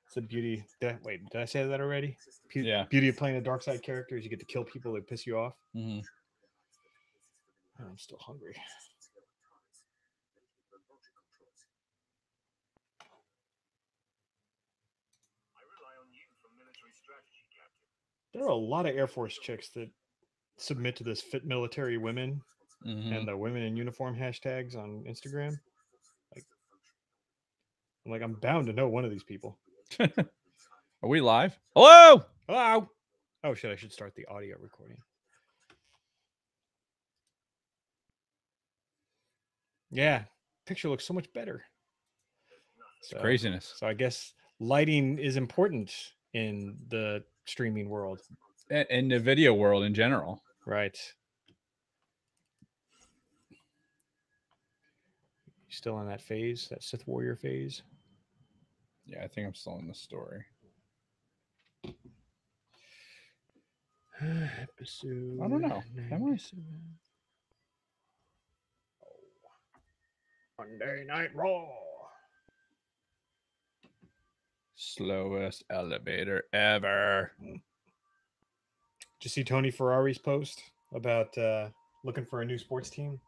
It's the beauty. Wait, did I say that already? Yeah. Beauty of playing a dark side character is you get to kill people that piss you off. Mm-hmm. Oh, I'm still hungry. There are a lot of Air Force chicks that submit to this fit military women Mm-hmm. and the women in uniform hashtags on Instagram. Like, I'm bound to know one of these people. Are we live? Hello. Hello. Oh shit! I should start the audio recording. Yeah, picture looks so much better. It's craziness. So I guess lighting is important in the streaming world, In the video world in general. right? You still in that phase, that Sith warrior phase? Yeah, I think I'm still in the story. Episode. I don't know. Am I? Monday Night Raw. Slowest elevator ever. Did you see Tony Ferrari's post about looking for a new sports team?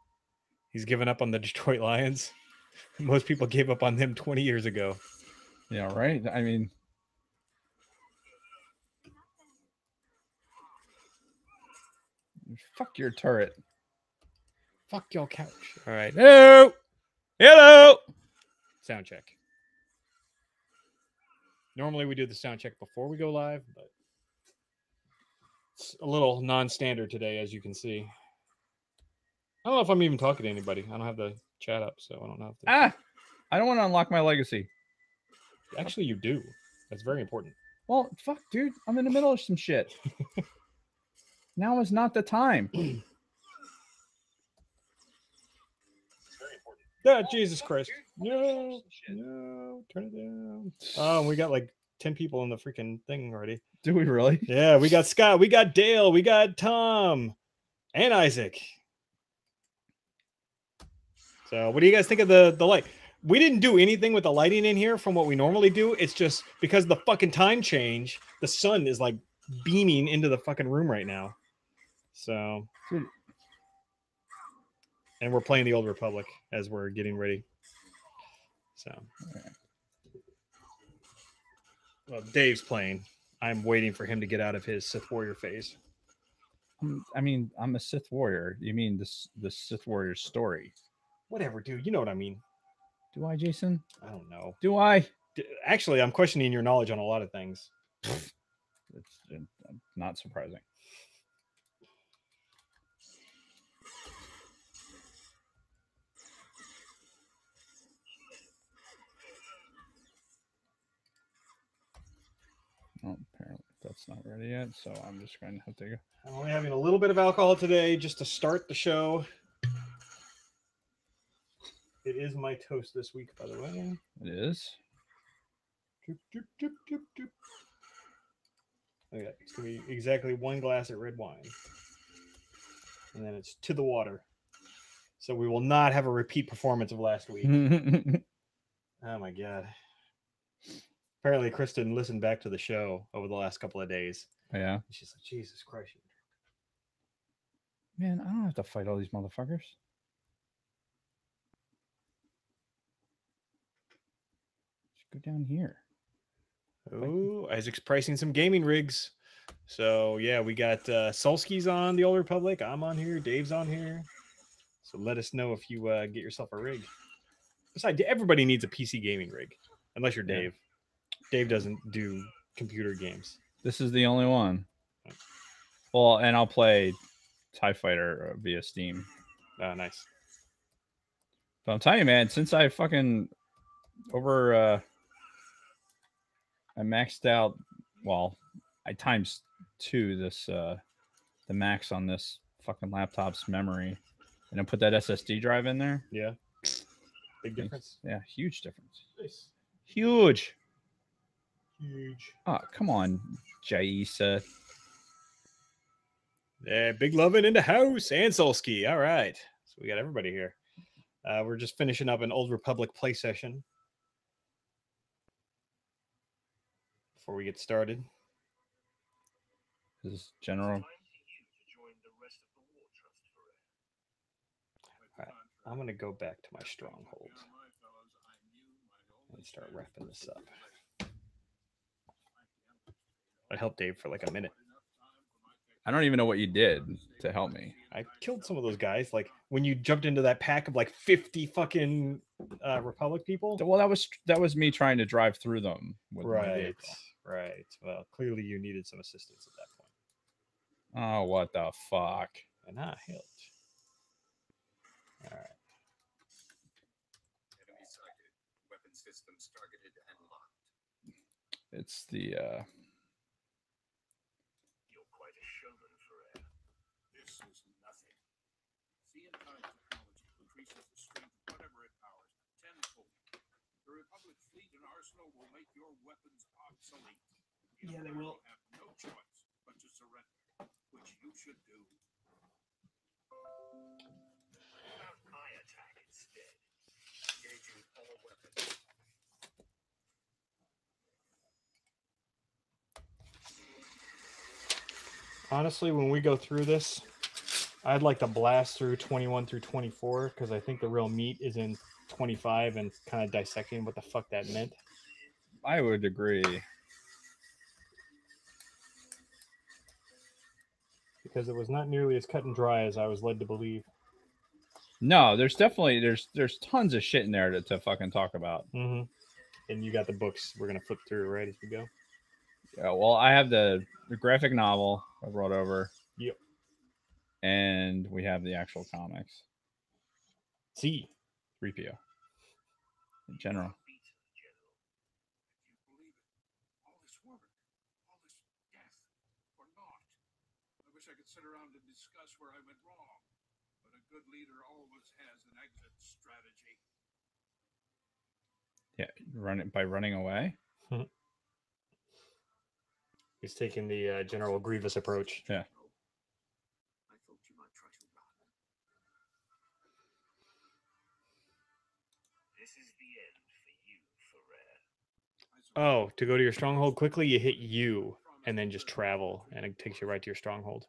He's given up on the Detroit Lions. Most people gave up on them 20 years ago. Yeah, right. I mean, fuck your turret. Fuck your couch. All right. Hello. Hello. Sound check. Normally we do the sound check before we go live, but it's a little non-standard today, as you can see. I don't know if I'm even talking to anybody. I don't have the chat up, so I don't know if I don't want to unlock my legacy. Actually, you do. That's very important. Well, fuck, dude. I'm in the middle of some shit. Now is not the time. Yeah, Jesus Christ. No, turn it down. Oh, we got like 10 people in the freaking thing already. Do we really? Yeah, we got Scott, we got Dale, we got Tom, and Isaac. So what do you guys think of the light? We didn't do anything with the lighting in here from what we normally do. It's just because of the fucking time change, the sun is like beaming into the fucking room right now. So, and we're playing the Old Republic as we're getting ready. So, well, Dave's playing. I'm waiting for him to get out of his Sith Warrior phase. I mean, I'm a Sith Warrior. You mean the Sith Warrior story? Whatever, dude. You know what I mean. Do I, Jason? I don't know. Do I? Actually, I'm questioning your knowledge on a lot of things. It's not surprising. Oh, apparently that's not ready yet, so I'm just going to have to go. I'm only having a little bit of alcohol today just to start the show. It is my toast this week, by the way. It is? Doop, doop, doop, doop, doop. Okay, it's going to be exactly 1 glass of red wine. And then it's to the water. So we will not have a repeat performance of last week. Oh, my God. Apparently, Kristen listened back to the show over the last couple of days. Yeah. She's like, Jesus Christ. Man, I don't have to fight all these motherfuckers. Just go down here. Oh, Isaac's pricing some gaming rigs. So, yeah, we got Solski's on the Old Republic. I'm on here. Dave's on here. So let us know if you get yourself a rig. Besides, everybody needs a PC gaming rig. Unless you're Dave. Dave doesn't do computer games. This is the only one. Well, and I'll play TIE Fighter via Steam. Oh, nice. But I'm telling you, man, since I fucking I maxed out, well, I times 2 this the max on this fucking laptop's memory, and I put that SSD drive in there. Yeah. Big difference. Yeah, huge difference. Nice. Huge. Oh, come on, Jaisa. Yeah, big loving in the house and Solski. All right. So we got everybody here. We're just finishing up an Old Republic play session. before we get started. This is General. All right, I'm gonna go back to my stronghold and start wrapping this up. I helped Dave for like a minute. I don't even know what you did to help me. I killed some of those guys. Like when you jumped into that pack of like 50 fucking Republic people. Well, that was me trying to drive through them with my Right, vehicle. right. Well, clearly you needed some assistance at that point. Oh, what the fuck? And I helped. All right. Enemy sighted. Weapon systems targeted and locked. It's the You're quite a showman, Ferrer. This is nothing. CN-5 technology increases the strength of whatever it powers tenfold. The Republic fleet and arsenal will make your weapons obsolete. Yeah, they will. Have no choice but to surrender, which you should do. How about I attack instead? Engaging all weapons. Honestly, when we go through this, I'd like to blast through 21 through 24 because I think the real meat is in 25 and kind of dissecting what the fuck that meant. I would agree. Because it was not nearly as cut and dry as I was led to believe. No, there's definitely there's tons of shit in there to fucking talk about. Mm-hmm. And you got the books we're gonna flip through right as we go. Yeah, well, I have the graphic novel I brought over. Yep. And we have the actual comics. See. 3PO. In general. All this work, all this death, for naught. I wish I could sit around and discuss where I went wrong. But a good leader always has an exit strategy. Yeah, running away. He's taking the General Grievous approach. Yeah. I thought you might try to run. This is the end for you, Ferrer. Oh, to go to your stronghold quickly, you hit U and then just travel, and it takes you right to your stronghold.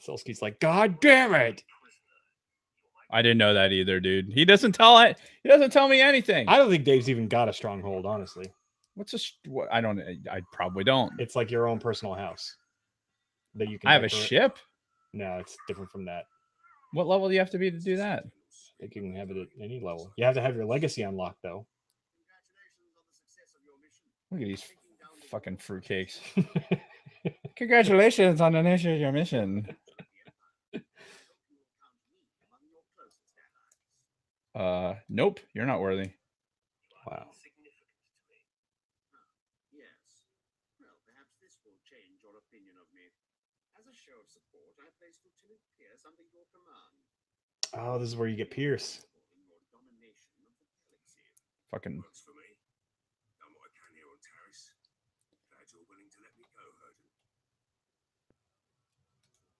Selsky's like, God damn it! I didn't know that either, dude. He doesn't tell me anything. I don't think Dave's even got a stronghold, honestly. I don't. I probably don't. It's like your own personal house that you can. I have a ship. No, it's different from that. What level do you have to be to do that? I think you can have it at any level. You have to have your legacy unlocked, though. Look at these fucking fruitcakes. Congratulations on initiating your mission. Nope, you're not worthy. Wow. Yes. Well, perhaps this will change your opinion of me. As a show of support, I placed Lieutenant Pierce under your command. Oh, this is where you get Pierce. Fucking. Works for me. Done what I can here on Taris. Glad you're willing to let me go, Herden.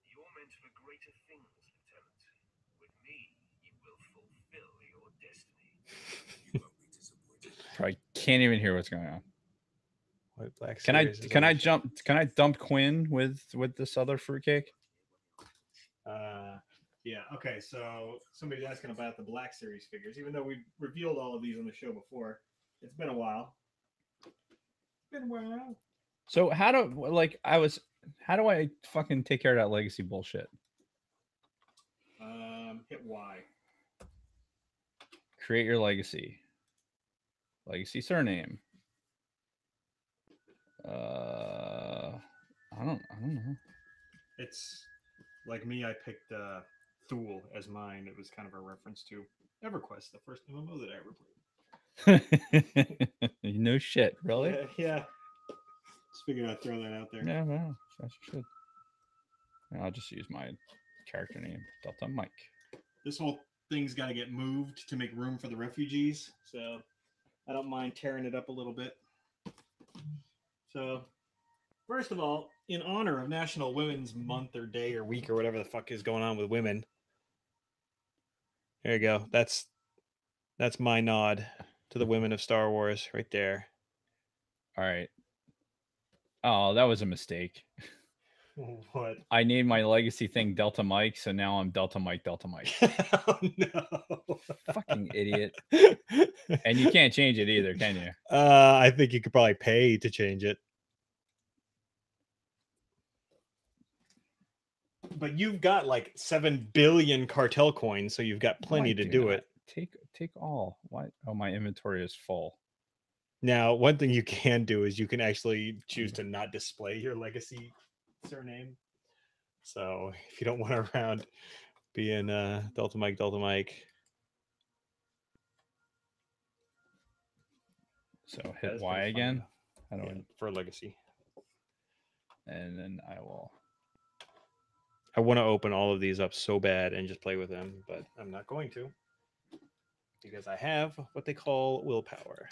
You're meant for greater things, Lieutenant. With me, you will fulfill your destiny. You won't be disappointed. I can't even hear what's going on. White Black Can Series is I on. jump? Can I dump Quinn with this other fruitcake? Yeah. Okay. So somebody's asking about the Black Series figures, even though we revealed all of these on the show before. It's been a while. So how do I fucking take care of that legacy bullshit? Hit Y. Create your legacy. Legacy surname. I don't know. It's like me. I picked Thule as mine. It was kind of a reference to EverQuest, the first MMO that I ever played. No shit, really? Yeah. Just figured I'd throw that out there. Yeah, well, that's should. I'll just use my character name, Delta Mike. This whole thing's got to get moved to make room for the refugees, so I don't mind tearing it up a little bit. So, first of all, in honor of National Women's Month or Day or Week or whatever the fuck is going on with women, there you go. That's my nod. to the women of Star Wars, right there. All right. Oh, that was a mistake. What? I named my legacy thing Delta Mike, so now I'm Delta Mike. Oh no! Fucking idiot. And you can't change it either, can you? I think you could probably pay to change it. But you've got like 7 billion cartel coins, so you've got plenty to do it. Take all. Why? Oh, my inventory is full. Now, one thing you can do is you can actually choose to not display your legacy surname. So if you don't want around being Delta Mike. So That hit is Y pretty again. funny, How do yeah, for legacy. And then I will. I want to open all of these up so bad and just play with them, but I'm not going to because I have what they call willpower.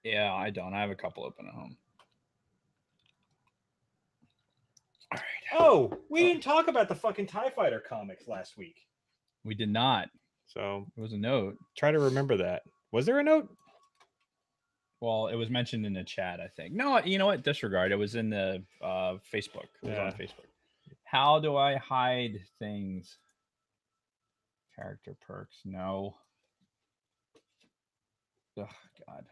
Yeah, I don't. I have a couple open at home. All right. Oh, we didn't talk about the fucking TIE Fighter comics last week. We did not. So It was a note. try to remember that. Was there a note? Well, it was mentioned in the chat, I think. No, you know what? Disregard. It was in the Facebook. It was on Yeah. Facebook. How do I hide things? Character perks. No. Oh, God.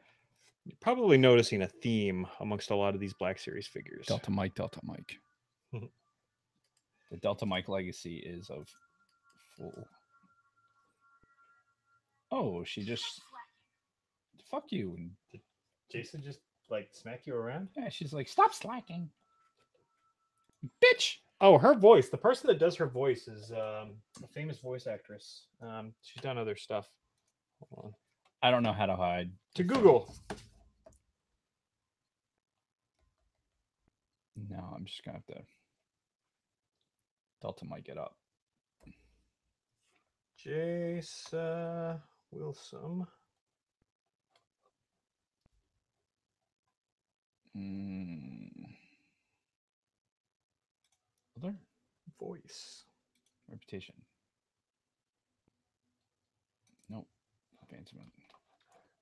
You're probably noticing a theme amongst a lot of these Black Series figures. Delta Mike. The Delta Mike legacy is of full. Oh, she just. Fuck you. Jason just like smack you around? Yeah, she's like, stop slacking. Bitch. Oh, her voice. The person that does her voice is a famous voice actress. She's done other stuff. Hold on. I don't know how to hide. To Google. No, I'm just going to have to. Delta might get up. Jace Wilson. Other Voice. reputation. Nope. Advancement.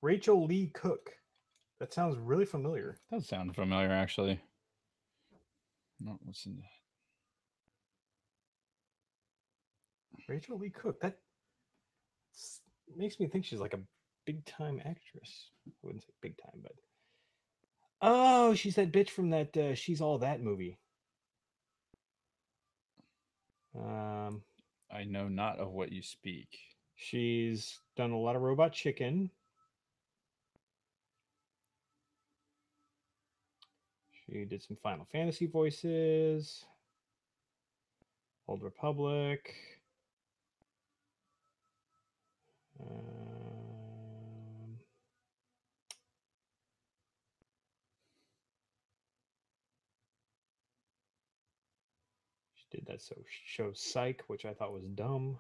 Rachel Lee Cook. That sounds really familiar. Does sound familiar, actually. No, what's in Rachel Lee Cook. That makes me think she's like a big time actress. I wouldn't say big time, but oh, she's that bitch from that She's All That movie. I know not of what you speak. She's done a lot of Robot Chicken. She did some Final Fantasy voices. Old Republic. She did that show Psych, which I thought was dumb.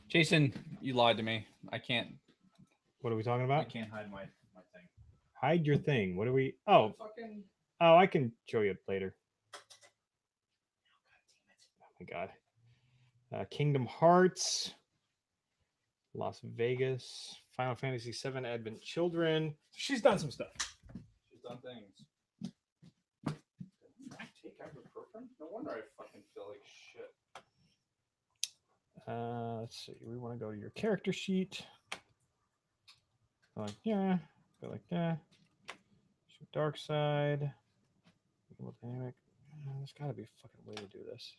Jason, you lied to me. I can't. What are we talking I about? can't hide my thing. Hide your thing. What are we? Oh, Fucking. oh, I can show you later. Oh my god. Kingdom Hearts. Las Vegas. Final Fantasy VII Advent Children. She's done some stuff. She's done things. I take ibuprofen? No wonder I fucking feel like shit. Let's see. We want to go to your character sheet. Go like yeah. Go like that. Show dark side. Dynamic. There's got to be a fucking way to do this.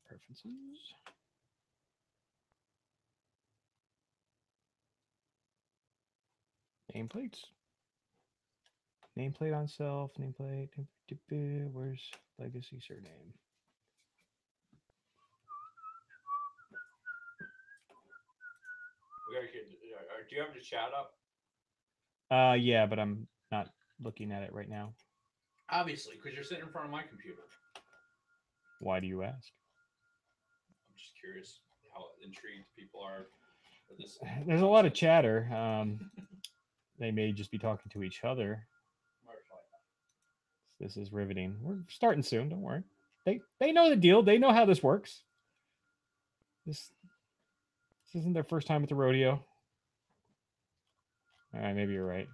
Preferences. Nameplates. Nameplate on self. Nameplate. Where's legacy surname? Do you have the chat up? Yeah, but I'm not looking at it right now. Obviously, because you're sitting in front of my computer. Why do you ask? I'm just curious how intrigued people are with this. There's a lot of chatter. They may just be talking to each other. This is riveting. We're starting soon. Don't worry. They know the deal. They know how this works. This isn't their first time at the rodeo. All right, maybe you're right.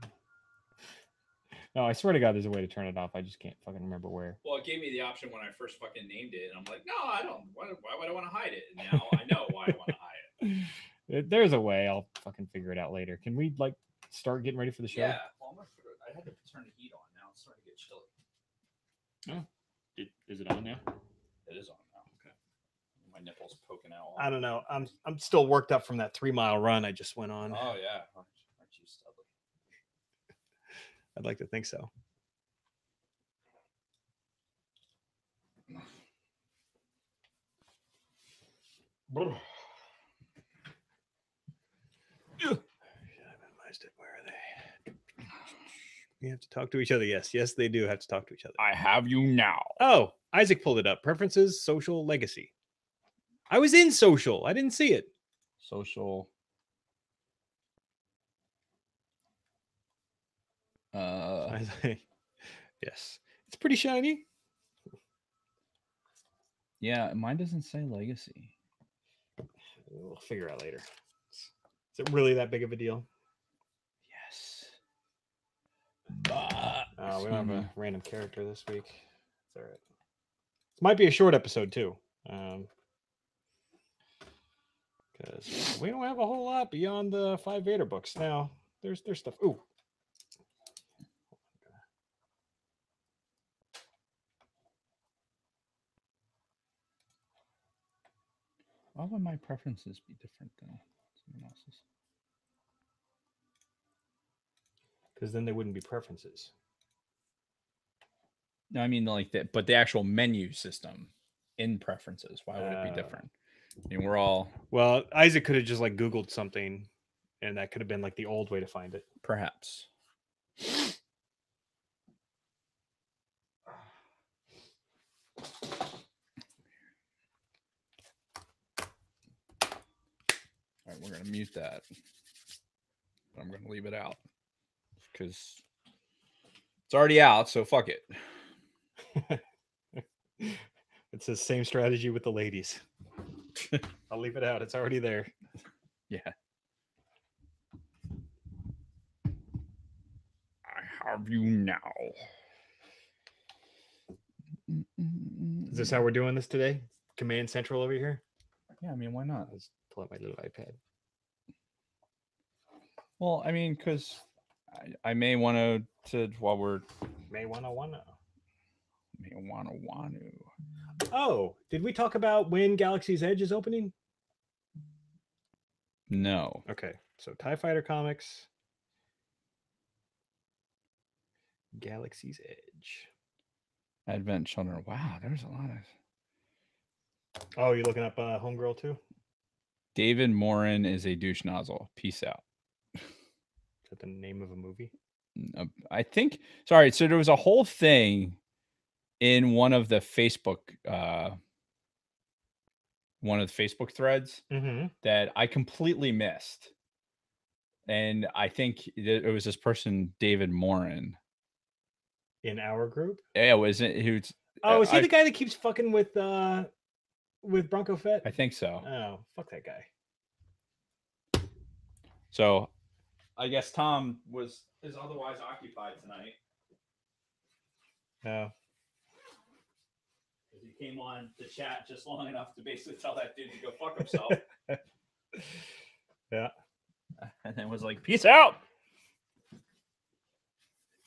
No, I swear to God, there's a way to turn it off. I just can't fucking remember where. Well, it gave me the option when I first fucking named it, and I'm like, no, I don't. Why would I want to hide it? And now I know why I want to hide it. There's a way. I'll fucking figure it out later. Can we like start getting ready for the show? Yeah. Well, I had to turn the heat on. Now it's starting to get chilly. Oh, is it on now? It is on now. Okay. My nipples poking out. I don't know. I'm still worked up from that 3-mile run I just went on. Oh yeah. Aren't you stubborn? I'd like to think so. Where are they? We have to talk to each other. Yes, they do have to talk to each other. I have you now. Oh, Isaac pulled it up. Preferences, social, legacy. I was in social. I didn't see it. Social. Yes, it's pretty shiny. Yeah, mine doesn't say legacy. We'll figure out later. Is it really that big of a deal? Yes. We don't have a random character this week. It's all right. This might be a short episode too. Because we don't have a whole lot beyond the 5 Vader books. Now, there's stuff. Ooh. Why would my preferences be different than someone else's? Because then they wouldn't be preferences. No, I mean like that, but the actual menu system in preferences. Why would it be different? I mean, we're all well. Isaac could have just like Googled something, and that could have been like the old way to find it. Perhaps. All right, we're gonna mute that. But I'm gonna leave it out because it's already out. So fuck it. It's the same strategy with the ladies. I'll leave it out. It's already there. Yeah. I have you now. Is this how we're doing this today? Command Central over here? Yeah, I mean, why not? Let's pull out my little iPad. Well, I mean, because I may want to while we're May wanna. may want to. Oh, did we talk about when Galaxy's Edge is opening? No. Okay, so TIE Fighter Comics, Galaxy's Edge. Advent Children. Wow, there's a lot of. Oh, you looking up Homegirl too? David Morin is a douche nozzle. Peace out. Is that the name of a movie? I think. Sorry. So there was a whole thing in one of the Facebook threads that I completely missed, and I think it was this person, David Morin, in our group. Yeah, was it? Who's? Oh, is he the guy that keeps fucking with Bronco Fett? I think so. Oh, fuck that guy. So, I guess Tom is otherwise occupied tonight. No. He came on the chat just long enough to basically tell that dude to go fuck himself. Yeah. And then was like, peace out.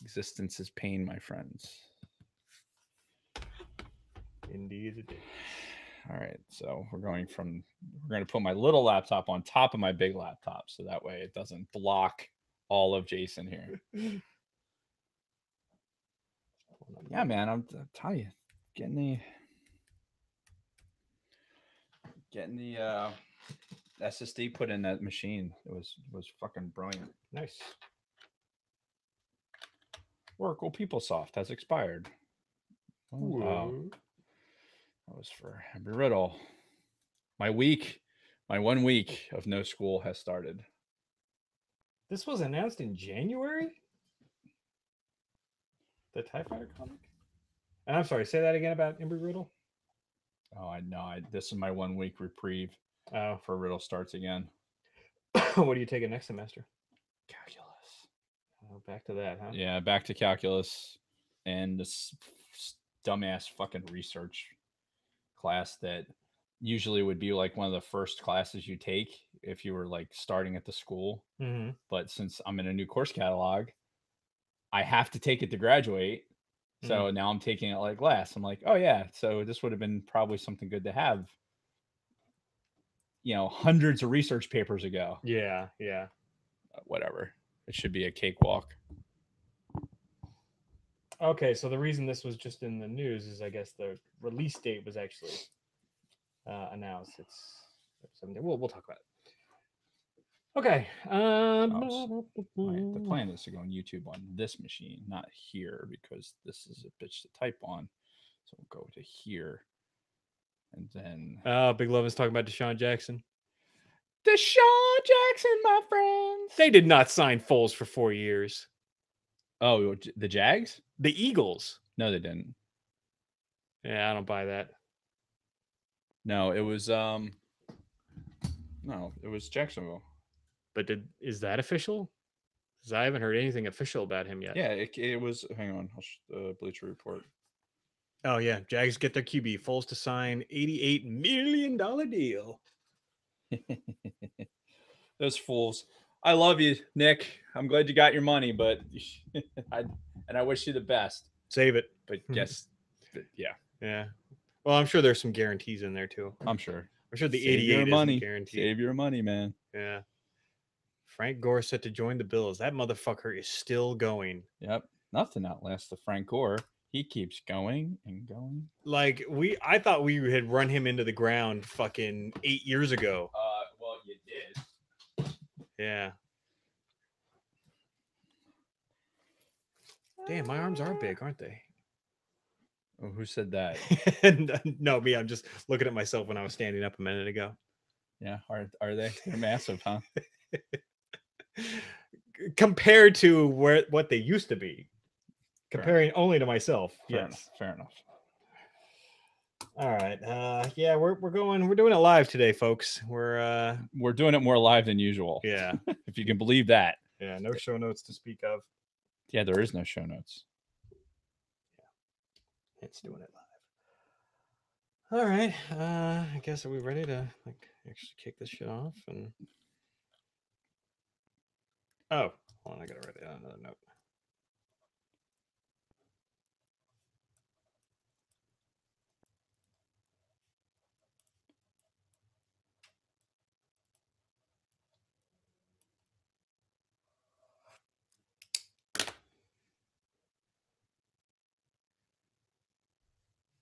Existence is pain, my friends. Indeed it is. All right. So we're going to put my little laptop on top of my big laptop. So that way it doesn't block all of Jason here. Yeah, man. I'll tell you, getting the SSD put in that machine. It was fucking brilliant. Nice. Oracle PeopleSoft has expired. Oh, that was for Embry Riddle. My 1 week of no school has started. This was announced in January? The TIE Fighter comic? And I'm sorry, say that again about Embry Riddle? Oh, I know. This is my 1 week reprieve. Oh, for Riddle starts again. What are you taking next semester? Calculus. back to that, huh? Yeah, back to calculus and this dumbass fucking research class that usually would be like one of the first classes you take if you were like starting at the school. Mm-hmm. But since I'm in a new course catalog, I have to take it to graduate. So now I'm taking it like last. I'm like, oh yeah, so this would have been probably something good to have, hundreds of research papers ago. Yeah, yeah. Whatever. It should be a cakewalk. Okay, so the reason this was just in the news is I guess the release date was actually announced. It's 17. We'll talk about it. Okay. The plan is to go on YouTube on this machine, not here, because this is a bitch to type on. So we'll go to here. And then Big Love is talking about Deshaun Jackson. Deshaun Jackson, my friends. They did not sign Foles for 4 years. Oh, the Jags? The Eagles. No, they didn't. Yeah, I don't buy that. No, it was Jacksonville. But is that official? Because I haven't heard anything official about him yet. Yeah, it was. Hang on, Bleacher Report. Oh yeah, Jags get their QB Foles to sign $88 million deal. Those fools. I love you, Nick. I'm glad you got your money, but I wish you the best. Save it. But yes, yeah. Well, I'm sure there's some guarantees in there too. I'm sure the Save 88 your money. isn't guaranteed. Save your money, man. Yeah. Frank Gore set to join the Bills. That motherfucker is still going. Yep. Nothing outlasts the Frank Gore. He keeps going and going. Like I thought we had run him into the ground fucking 8 years ago. Well, you did. Yeah. Damn, my arms are big, aren't they? Oh, who said that? No, me. I'm just looking at myself when I was standing up a minute ago. Yeah, are they? They're massive, huh? Compared to what they used to be. Comparing only to myself. Fair enough. All right. Yeah, we're doing it live today, folks. We're doing it more live than usual. Yeah. If you can believe that. Yeah, no show notes to speak of. Yeah, there is no show notes. Yeah. It's doing it live. All right. I guess are we ready to actually kick this shit off and oh, hold on, I gotta write down another note.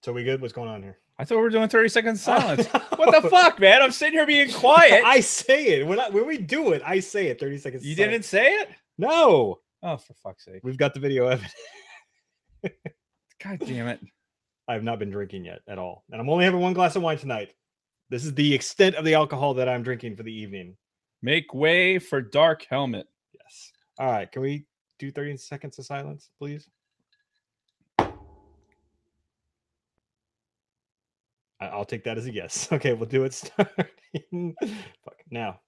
So we good? What's going on here? I thought we were doing 30 seconds of silence. What the fuck, man? I'm sitting here being quiet. I say it. When we do it, I say it. 30 seconds. You didn't say it? No. Oh, for fuck's sake. We've got the video evidence. God damn it. I have not been drinking yet at all. And I'm only having one glass of wine tonight. This is the extent of the alcohol that I'm drinking for the evening. Make way for Dark Helmet. Yes. All right. Can we do 30 seconds of silence, please? I'll take that as a yes. Okay, we'll do it starting. Fuck, now.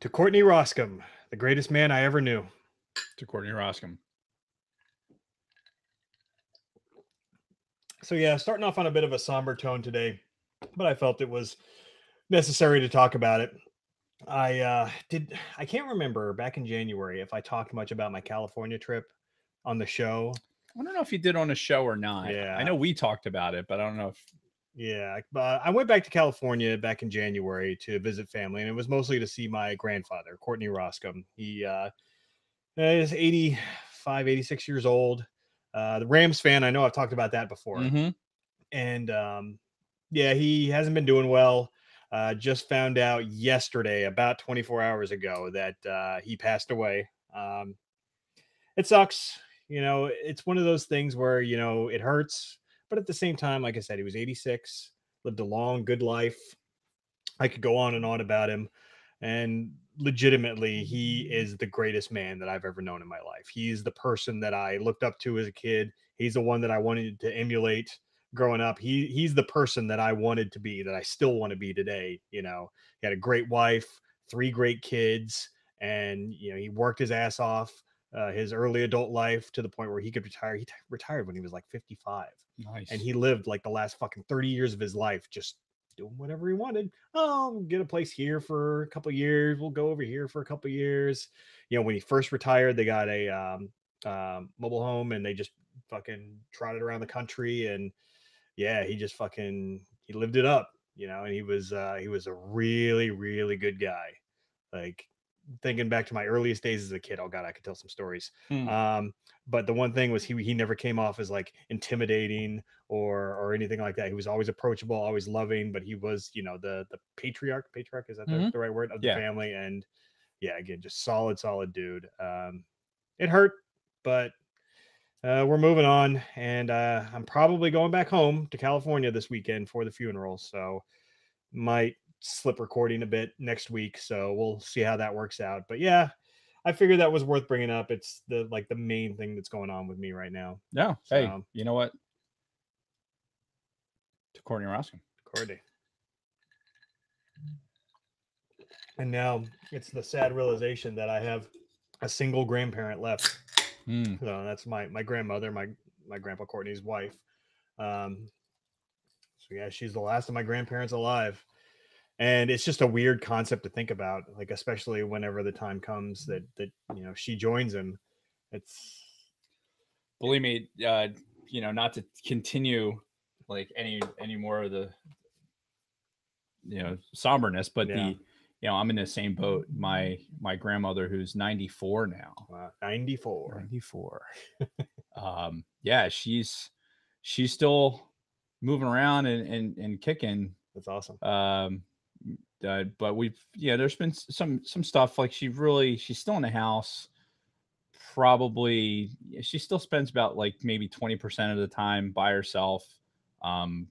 To Courtney Roscom, the greatest man I ever knew. To Courtney Roscom. So yeah, starting off on a bit of a somber tone today, but I felt it was necessary to talk about it. I can't remember back in January if I talked much about my California trip on the show. I don't know if you did on a show or not. Yeah. I know we talked about it, but I don't know if... Yeah, but I went back to California back in January to visit family, and it was mostly to see my grandfather, Courtney Roscom. He is 85, 86 years old. The Rams fan. I know I've talked about that before. Mm-hmm. And yeah, he hasn't been doing well. Just found out yesterday, about 24 hours ago, that he passed away. And it sucks. You know, it's one of those things where, you know, it hurts, but at the same time, like I said, he was 86, lived a long, good life. I could go on and on about him. And legitimately, he is the greatest man that I've ever known in my life. He's the person that I looked up to as a kid. He's the one that I wanted to emulate growing up. He's the person that I wanted to be, that I still want to be today. You know, he had a great wife, 3 great kids, and you know, he worked his ass off his early adult life to the point where he could retire. He retired when he was like 55. Nice. And he lived like the last fucking 30 years of his life just doing whatever he wanted. Oh, get a place here for a couple years. We'll go over here for a couple years. You know, when he first retired, they got a mobile home and they just fucking trotted around the country. And yeah, he just fucking, he lived it up, you know, and he was a really, really good guy. Like, thinking back to my earliest days as a kid, oh god, I could tell some stories. But the one thing was he never came off as like intimidating or anything like that. He was always approachable, always loving, but he was, you know, the patriarch, is that the right word, of the family. And yeah, again, just solid dude. It hurt, but we're moving on, and I'm probably going back home to California this weekend for the funeral, so might slip recording a bit next week, so we'll see how that works out. But yeah, I figured that was worth bringing up. It's the main thing that's going on with me right now. Yeah. So, Hey, you know what? To Courtney Roskin. Courtney. And now it's the sad realization that I have a single grandparent left. So that's my grandmother, my grandpa Courtney's wife. So yeah, she's the last of my grandparents alive. And it's just a weird concept to think about, like, especially whenever the time comes that you know, she joins him. It's, believe me, you know, not to continue like any more of the, you know, somberness, but yeah. you know, I'm in the same boat. My grandmother, who's 94 now. 94. Yeah, she's still moving around and kicking. That's awesome. But we've, yeah, there's been some stuff, like she's still in the house. Probably she still spends about like maybe 20% of the time by herself. You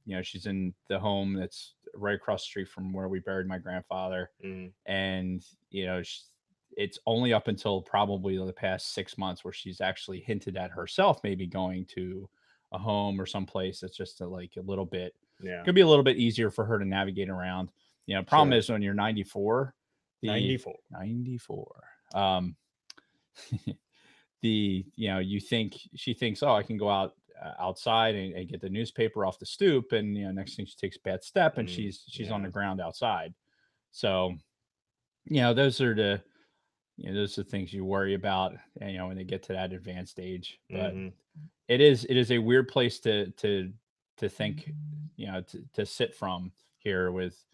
know, she's in the home that's right across the street from where we buried my grandfather. And you know, it's only up until probably the past 6 months where she's actually hinted at herself maybe going to a home or someplace that's just a little bit, could be a little bit easier for her to navigate around. You know, problem is when you're 94, 94. You know, she thinks, oh, I can go outside and get the newspaper off the stoop, and you know, next thing she takes a bad step and she's on the ground outside. So, you know, those are the things you worry about, you know, when they get to that advanced age. But it is a weird place to think, you know, to sit from here with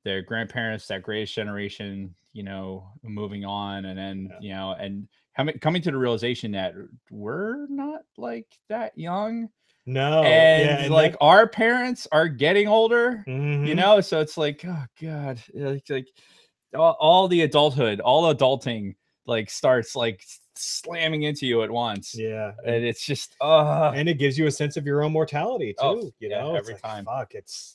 their grandparents, that greatest generation, you know, moving on, and then you know, and coming to the realization that we're not like that young. No, and like our parents are getting older, you know, so it's like, oh god, like all the adulthood, all adulting like starts like slamming into you at once. Yeah. And it's just and it gives you a sense of your own mortality too. You know, every time. Fuck, it's,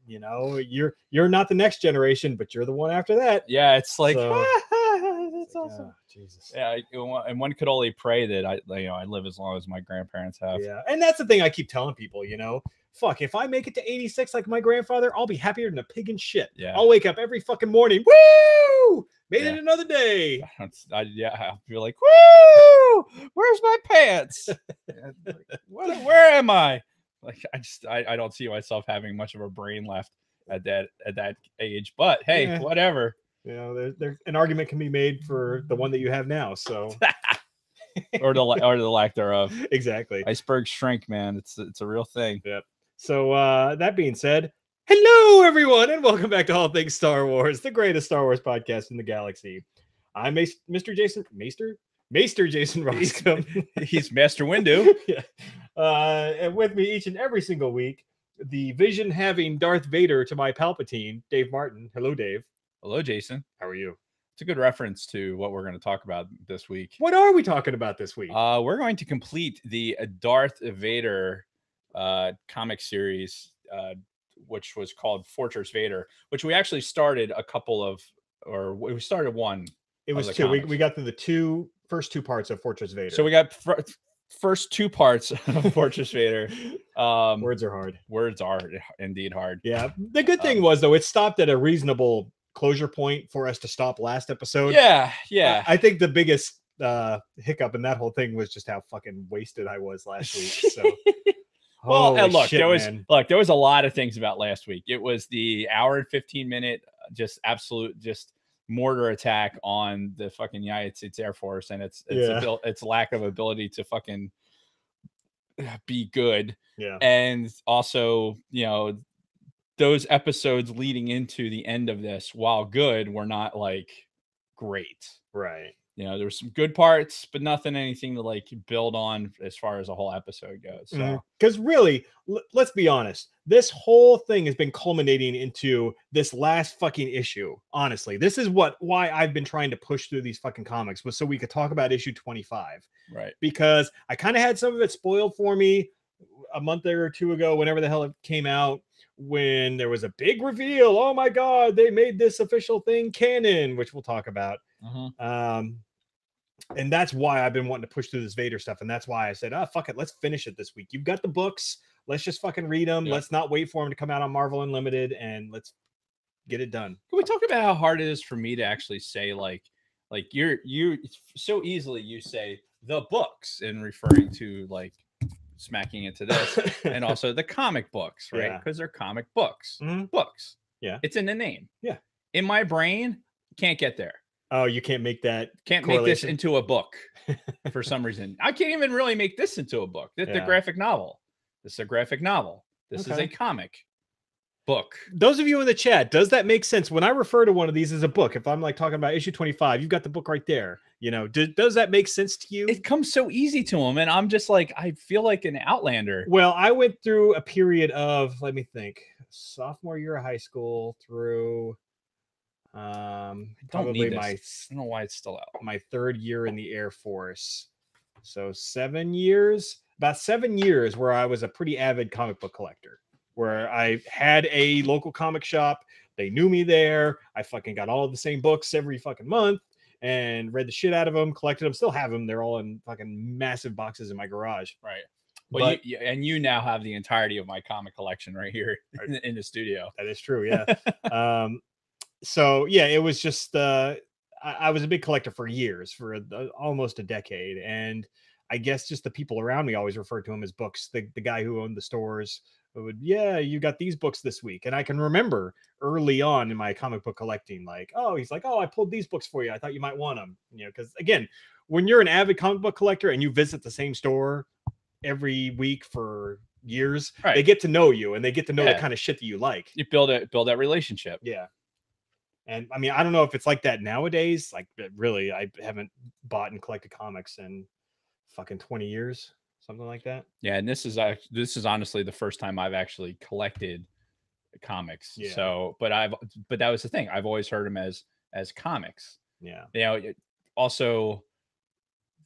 you know, you're not the next generation, but you're the one after that. Yeah, it's like, so, that's awesome. Oh, Jesus. Yeah, and one could only pray that I live as long as my grandparents have. Yeah, and that's the thing I keep telling people, you know, fuck, if I make it to 86 like my grandfather, I'll be happier than a pig in shit. Yeah, I'll wake up every fucking morning, woo, made it another day. I'll be like, woo, where's my pants? Where am I? Like, I don't see myself having much of a brain left at that age. But hey, whatever. You know, there's an argument can be made for the one that you have now. So, or the lack thereof. Exactly. Icebergs shrink, man. It's a real thing. Yep. So that being said, hello everyone, and welcome back to All Things Star Wars, the greatest Star Wars podcast in the galaxy. I'm Maester Jason Roscom. He's Master Windu. Yeah. And with me each and every single week, the vision having Darth Vader to my Palpatine, Dave Martin. Hello, Dave. Hello, Jason. How are you? It's a good reference to what we're going to talk about this week. What are we talking about this week? We're going to complete the Darth Vader comic series, which was called Fortress Vader, which we actually started we started one. It was two. We got through the first two parts of Fortress Vader. So we got first two parts of Fortress Vader. Words are hard. Words are indeed hard. Yeah. The good thing was, though, it stopped at a reasonable closure point for us to stop last episode. Yeah. I think the biggest hiccup in that whole thing was just how fucking wasted I was last week. So, well, and look, shit, there was a lot of things about last week. It was the hour and 15-minute just mortar attack on the fucking United States Air Force and its lack of ability to fucking be good. Yeah. And also, those episodes leading into the end of this, while good, were not like great. Right. There were some good parts, but anything to like build on as far as a whole episode goes. So, because really, let's be honest, this whole thing has been culminating into this last fucking issue. Honestly, this is why I've been trying to push through these fucking comics, was so we could talk about issue 25. Right. Because I kind of had some of it spoiled for me a month or two ago, whenever the hell it came out, when there was a big reveal. Oh my God, they made this official thing canon, which we'll talk about. And that's why I've been wanting to push through this Vader stuff. And that's why I said, fuck it, let's finish it this week. You've got the books. Let's just fucking read them. Let's not wait for them to come out on Marvel Unlimited, and let's get it done. Can we talk about how hard it is for me to actually say like you so easily you say the books in referring to like smacking into this and also the comic books, right? Because they're comic books. Books. Yeah. It's in the name. Yeah. In my brain, can't get there. Oh, you can't make that. Can't make this into a book for some reason. I can't even really make this into a book. The graphic novel. This is a graphic novel. This is a comic book. Those of you in the chat, does that make sense? When I refer to one of these as a book, if I'm like talking about issue 25, you've got the book right there. Does that make sense to you? It comes so easy to them, and I'm just like, I feel like an outlander. Well, I went through a period of, let me think, sophomore year of high school through probably I don't know why it's still out. My third year in the Air Force. So 7 years, about 7 years where I was a pretty avid comic book collector, where I had a local comic shop. They knew me there. I fucking got all of the same books every fucking month and read the shit out of them, collected them, still have them. They're all in fucking massive boxes in my garage. Right. Well, you now have the entirety of my comic collection right here in the studio. That is true. Yeah. So yeah, it was just I was a big collector for years, for almost a decade, and I guess just the people around me always referred to him as books. The guy who owned the stores would, you got these books this week, and I can remember early on in my comic book collecting, he's like, I pulled these books for you. I thought you might want them, because again, when you're an avid comic book collector and you visit the same store every week for years, they get to know you and they get to know the kind of shit that you like. You build that relationship. Yeah. And I mean, I don't know if it's like that nowadays. Like, really, I haven't bought and collected comics in fucking 20 years, something like that. Yeah, and this is honestly the first time I've actually collected comics. Yeah. So, but that was the thing. I've always heard them as comics. Yeah. Also,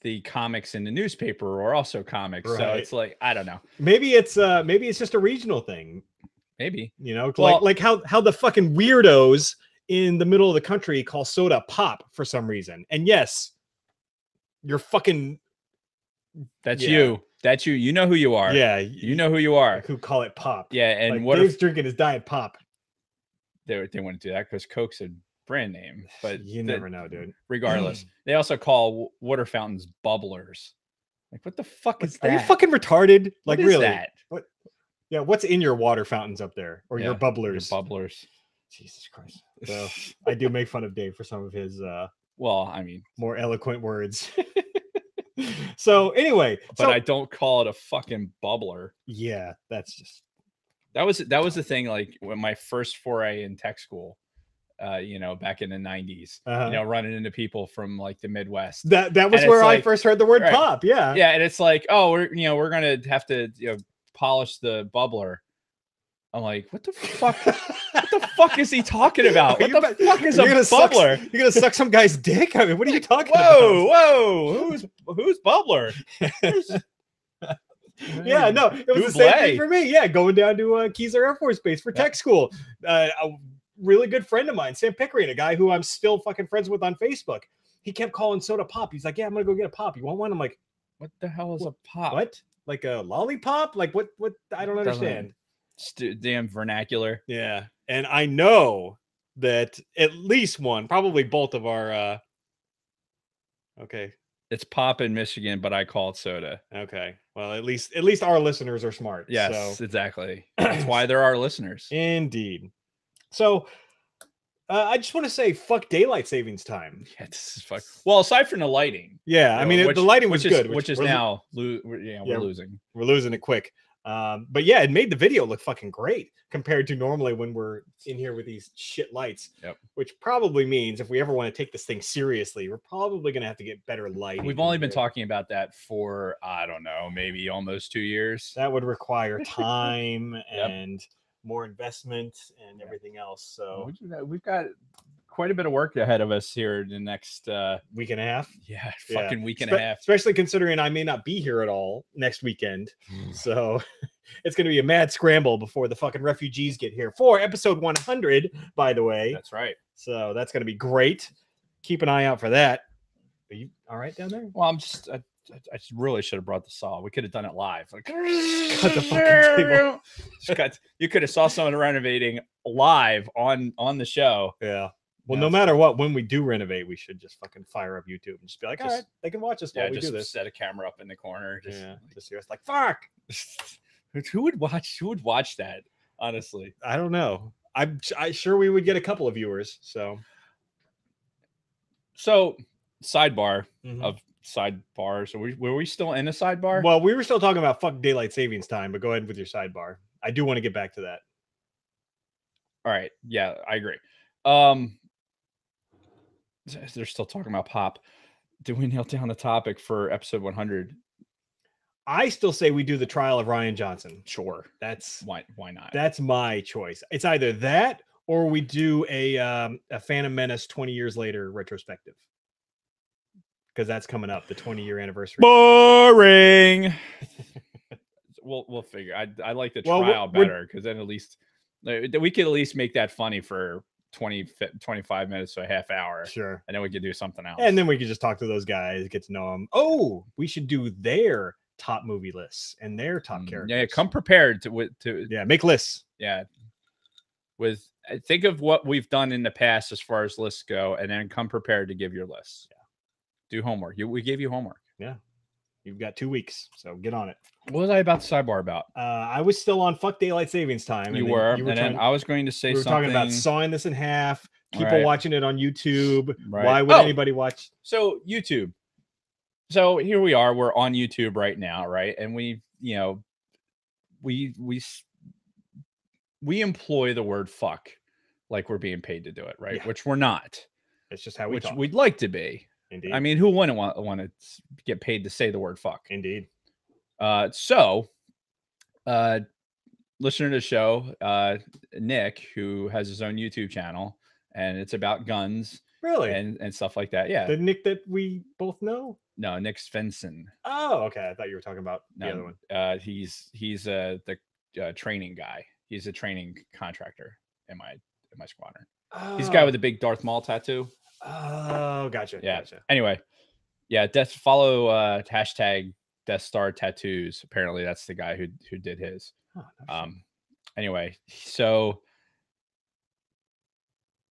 the comics in the newspaper are also comics. Right. So it's like, I don't know. Maybe it's just a regional thing. Maybe. Like how the fucking weirdos in the middle of the country call soda pop for some reason. And yes, you're fucking. That's you. That's you. You know who you are. Yeah. You know who you are. Like, who call it pop. Yeah. And like, what Dave's drinking his Diet Pop. They wouldn't do that because Coke's a brand name. But you never know, dude. Regardless, they also call water fountains bubblers. Like, what the fuck is that? Are you fucking retarded? Like, what is really? That? What? Yeah. What's in your water fountains up there, or your bubblers? Your bubblers. Jesus Christ. So I do make fun of Dave for some of his well, I mean, more eloquent words. So anyway, but I don't call it a fucking bubbler. Yeah, that's just that was the thing. Like, when my first foray in tech school, back in the 90s, running into people from like the Midwest. That was where I first heard the word pop. Yeah. Yeah, and it's like, oh, we're gonna have to polish the bubbler. I'm like, what the fuck? What the fuck is he talking about? What You the bet- fuck is a you're gonna suck- bubbler? You're gonna suck some guy's dick? I mean, what are you talking Whoa! Who's bubbler? about? Yeah, no, it was the same thing for me. Yeah, going down to Keezer Air Force Base for tech school. A really good friend of mine, Sam Pickering, a guy who I'm still fucking friends with on Facebook. He kept calling soda pop. He's like, "Yeah, I'm gonna go get a pop. You want one?" I'm like, What the hell is a pop? "What? Like a lollipop? Like what? What? I don't understand." Damn vernacular. Yeah, and I know that at least one, probably both of our. Okay, It's pop in Michigan, but I call it soda. okay. Well, at least our listeners are smart. Yes, So. exactly. That's why they're our listeners. Indeed. So, I just want to say, fuck daylight savings time. Yeah, this is fuck. Well, aside from the lighting, Yeah, I mean, the lighting was good, which is we're now we're losing. we're losing it quick. But yeah, it made the video look fucking great compared to normally when we're in here with these shit lights. Yep. Which probably means if we ever want to take this thing seriously, we're probably gonna have to get better lighting. We've only been talking about that for I don't know, maybe almost 2 years. That would require time Yep. and more investment and everything else. So We've got quite a bit of work ahead of us here in the next week and a half. yeah, Yeah. fucking week and a half. Especially considering I may not be here at all next weekend. So it's going to be a mad scramble before the fucking refugees get here for episode 100, by the way. That's right. So that's going to be great. Keep an eye out for that. Are you all right down there? Well, I just really should have brought the saw. We could have done it live. Like, Cut the fucking table. You could have saw someone renovating live on the show. Yeah. Well, Yeah, no it's matter what, when we do renovate, we should just fucking fire up YouTube and just be like, all Just- right, they can watch us while Yeah, we do just this. set a camera up in the corner. Just, Yeah. Just hear us like, fuck. Who would watch that? Honestly, I don't know. I'm sure we would get a couple of viewers. So so sidebar Mhm. of sidebars. Were we still in a sidebar? Well, we were still talking about fuck daylight savings time, but go ahead with your sidebar. I do want to get back to that. All right. Yeah, I agree. They're still talking about pop. Did we nail down the topic for episode 100? I still say we do the trial of Ryan Johnson. Sure. That's Why not? that's my choice. It's either that or we do a Phantom Menace 20 years later retrospective. Because that's coming up, the 20-year anniversary. Boring. we'll figure. I like the Well, trial we're- better because then at least we could at least make that funny for 25 minutes to a half hour, Sure. and then we could do something else. And then we could just talk to those guys, get to know them. Oh, we should do their top movie lists and their top characters. Yeah, come prepared to Yeah, make lists. yeah. With think of what we've done in the past as far as lists go, and then come prepared to give your lists. Yeah. Do homework. We gave you homework. You've got 2 weeks, so get on it. What was I about to sidebar about? I was still on fuck daylight savings time. You then were, you and then I was going to say we were something. talking about sawing this in half. People Right. watching it on YouTube. Right. Why would Oh. anybody watch? So YouTube. So here we are. We're on YouTube right now, right? And we employ the word fuck like we're being paid to do it, right? Yeah. Which we're not. It's just how we Which talk. we'd like to be. Indeed. I mean, who wouldn't want to get paid to say the word fuck? Indeed. So, listener to the show, Nick, who has his own YouTube channel, and it's about guns Really? and stuff like that. Yeah. The Nick that we both know? No, Nick Svensson. Oh, okay. I thought you were talking about the No, other one. he's the training guy. He's a training contractor in my squadron. He's the guy with the big Darth Maul tattoo. Oh, gotcha. Yeah. Gotcha. Anyway, yeah, follow hashtag Death Star tattoos. Apparently, that's the guy who did his. Oh, no shit. Anyway, so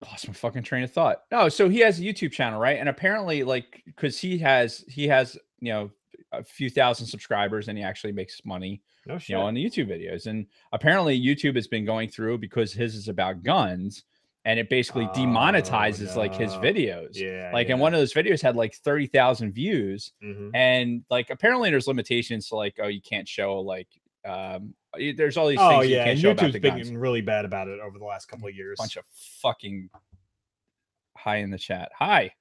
lost my fucking train of thought. No, so he has a YouTube channel, right? And apparently, like, because he has a few thousand subscribers, and he actually makes money, No shit. on the YouTube videos. And apparently, YouTube has been going through because his is about guns. And it basically demonetizes like his no. videos. Yeah. Like, and one of those videos had like 30,000 views. Mhm. And like, apparently there's limitations to like, oh, you can't show like, there's all these Oh, things you yeah. can't show about YouTube's the been guns. getting really bad about it over the last couple of years. Bunch of fucking hi in the chat. Hi.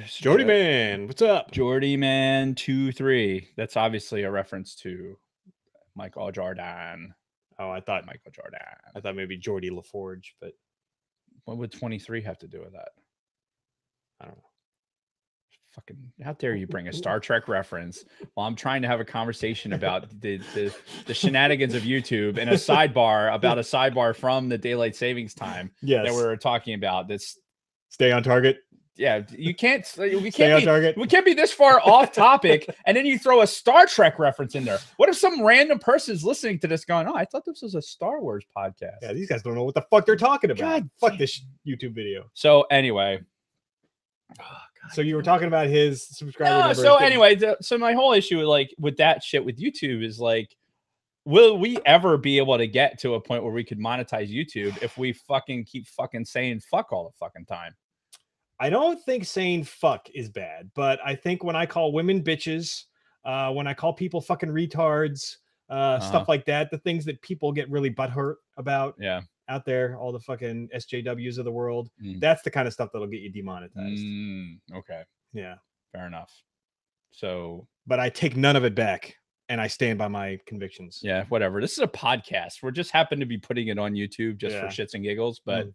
Jody Man, what's up? Jordy Man 23. That's obviously a reference to Michael Jordan. Oh, I thought Michael Jordan. maybe Geordie LaForge, but What would 23 have to do with that? I don't know. Fucking, how dare you bring a Star Trek reference while I'm trying to have a conversation about the shenanigans of YouTube and a sidebar about a sidebar from the daylight savings time Yes. that we were talking about. That's Stay on target. yeah, you can't we Stay on can't be, target. we can't be this far off topic and then you throw a Star Trek reference in there. What if some random person is listening to this going, "Oh, I thought this was a Star Wars podcast." Yeah, these guys don't know what the fuck they're talking about. God Fuck damn. this YouTube video. So anyway, So you were talking about his subscriber no, numbers. so anyway, so my whole issue with that shit with YouTube is like, will we ever be able to get to a point where we could monetize YouTube if we fucking keep fucking saying fuck all the fucking time? I don't think saying fuck is bad, but I think when I call women bitches, when I call people fucking retards, stuff like that, the things that people get really butthurt about Yeah. out there, all the fucking SJWs of the world, Mm. that's the kind of stuff that'll get you demonetized. Okay. Yeah. Fair enough. So, but I take none of it back and I stand by my convictions. Yeah, whatever. This is a podcast. We're just happen to be putting it on YouTube just for shits and giggles, but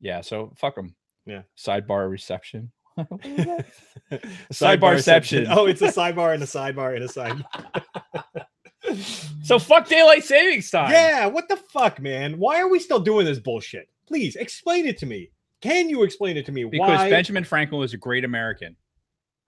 yeah, so fuck them. Yeah. Sidebar reception. Sidebar reception. Oh, it's a sidebar and a sidebar and a sidebar. So fuck daylight savings time. Yeah, what the fuck, man? Why are we still doing this bullshit? Please explain it to me. Can you explain it to me? Because why? Benjamin Franklin was a great American.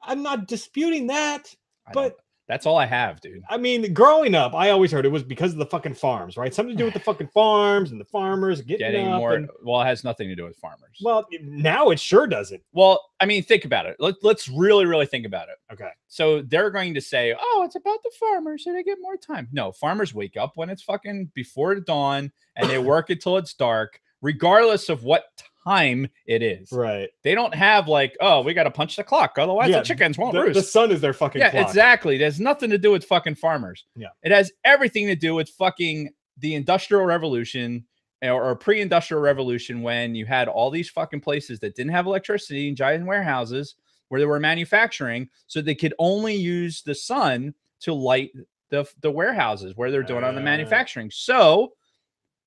I'm not disputing that, but that's all I have, dude. I mean, growing up, I always heard it was because of the fucking farms, right? Something to do with the fucking farms and the farmers getting up more. And, well, it has nothing to do with farmers. well, now it sure doesn't. Well, I mean, think about it. Let's really, really think about it. Okay. So they're going to say, "Oh, it's about the farmers, so they get more time." No, farmers wake up when it's fucking before the dawn, and they work until it's dark, regardless of what time it is. Right. They don't have like, "Oh, we got to punch the clock, otherwise the chickens won't roost." The sun is their fucking clock. Exactly. It has nothing to do with fucking farmers. Yeah. It has everything to do with fucking the Industrial Revolution or pre-industrial revolution, when you had all these fucking places that didn't have electricity and giant warehouses where they were manufacturing, so they could only use the sun to light the warehouses where they're doing on the manufacturing. So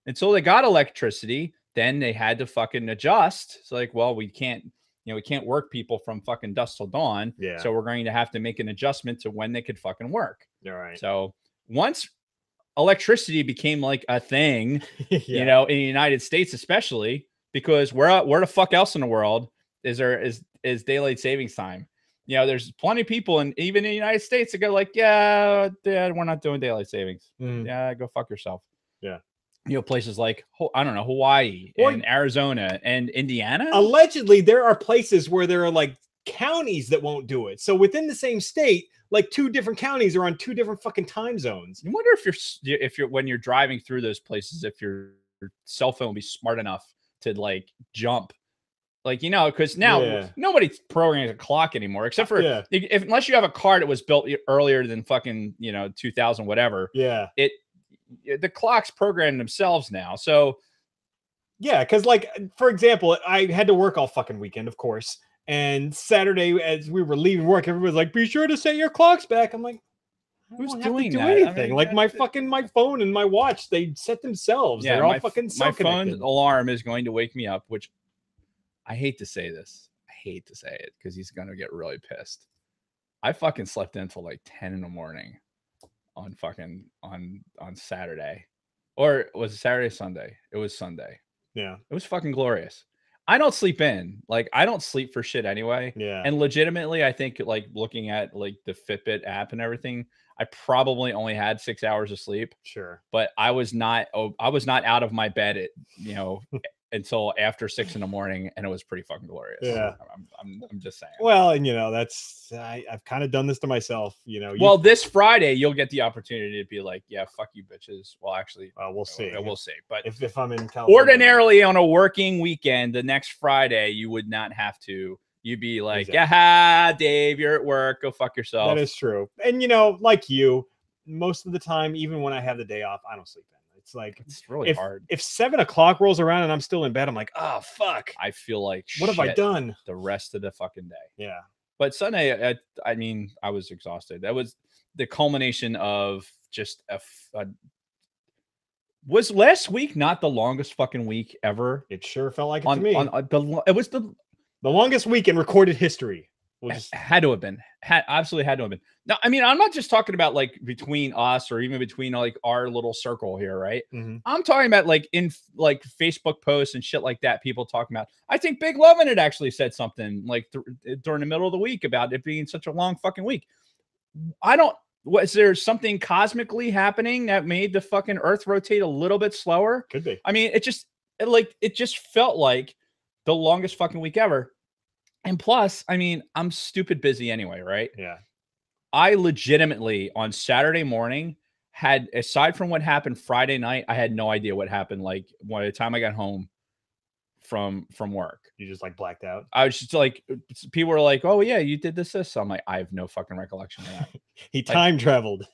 until they got electricity, then they had to fucking adjust. It's like, well, we can't work people from fucking dusk till dawn. Yeah. So we're going to have to make an adjustment to when they could fucking work. All right. So once electricity became like a thing, you know, in the United States, especially, because where the fuck else in the world is daylight savings time? You know, there's plenty of people, and even in the United States, that go like, yeah, we're not doing daylight savings. Yeah, go fuck yourself. Yeah. You know, places like, I don't know, Hawaii and Arizona and Indiana. Allegedly, there are places where there are like counties that won't do it. So within the same state, like 2 different counties are on 2 different fucking time zones. I wonder if you're when you're driving through those places, if your cell phone will be smart enough to like jump, like, you know, because now nobody programs a clock anymore, except for unless you have a car that was built earlier than fucking 2000 whatever. Yeah, the clocks program themselves now. So yeah, because like, for example, I had to work all fucking weekend, of course. And Saturday, as we were leaving work, everybody's like, "Be sure to set your clocks back." I'm like, who's doing that? Anything. I mean, like my phone and my watch, they set themselves. Yeah, they're all fucking my phone alarm is going to wake me up, which I hate to say this. I hate to say it because he's gonna get really pissed. I fucking slept in until like 10 in the morning on Saturday. Or was it Saturday or Sunday? It was Sunday. Yeah. It was fucking glorious. I don't sleep in. Like, I don't sleep for shit anyway. Yeah. And legitimately, I think like looking at like the Fitbit app and everything, I probably only had 6 hours of sleep. Sure. But I was not out of my bed until after 6 in the morning, and it was pretty fucking glorious. Yeah. I'm just saying. Well, and I've kind of done this to myself, Well, this Friday you'll get the opportunity to be like, yeah, fuck you bitches. Well, actually, we'll see. We'll see. But if I'm in California, ordinarily on a working weekend, the next Friday you would not have to. You'd be like, yeah, Dave, you're at work. Go fuck yourself. That is true. And like you, most of the time, even when I have the day off, I don't sleep in. It's like, it's really hard. If 7 o'clock rolls around and I'm still in bed, I'm like, oh fuck. I feel like, what have I done the rest of the fucking day? Yeah. But Sunday, I mean, I was exhausted. That was the culmination of just was last week not the longest fucking week ever? It sure felt like it to me. It was The longest week in recorded history. Had to have been. Absolutely had to have been. Now, I mean, I'm not just talking about like between us or even between like our little circle here, right? Mm-hmm. I'm talking about like in like Facebook posts and shit like that. People talking about. I think Big Lovin' had actually said something like during the middle of the week about it being such a long fucking week. Was there something cosmically happening that made the fucking Earth rotate a little bit slower? Could be. I mean, it just felt like the longest fucking week ever. And plus, I mean, I'm stupid busy anyway, right? Yeah. I legitimately on Saturday morning had, aside from what happened Friday night, I had no idea what happened. Like by the time I got home from work, You just like blacked out. I was just like, people were like, "Oh yeah, you did this." So I'm like, I have no fucking recollection of that. He time traveled.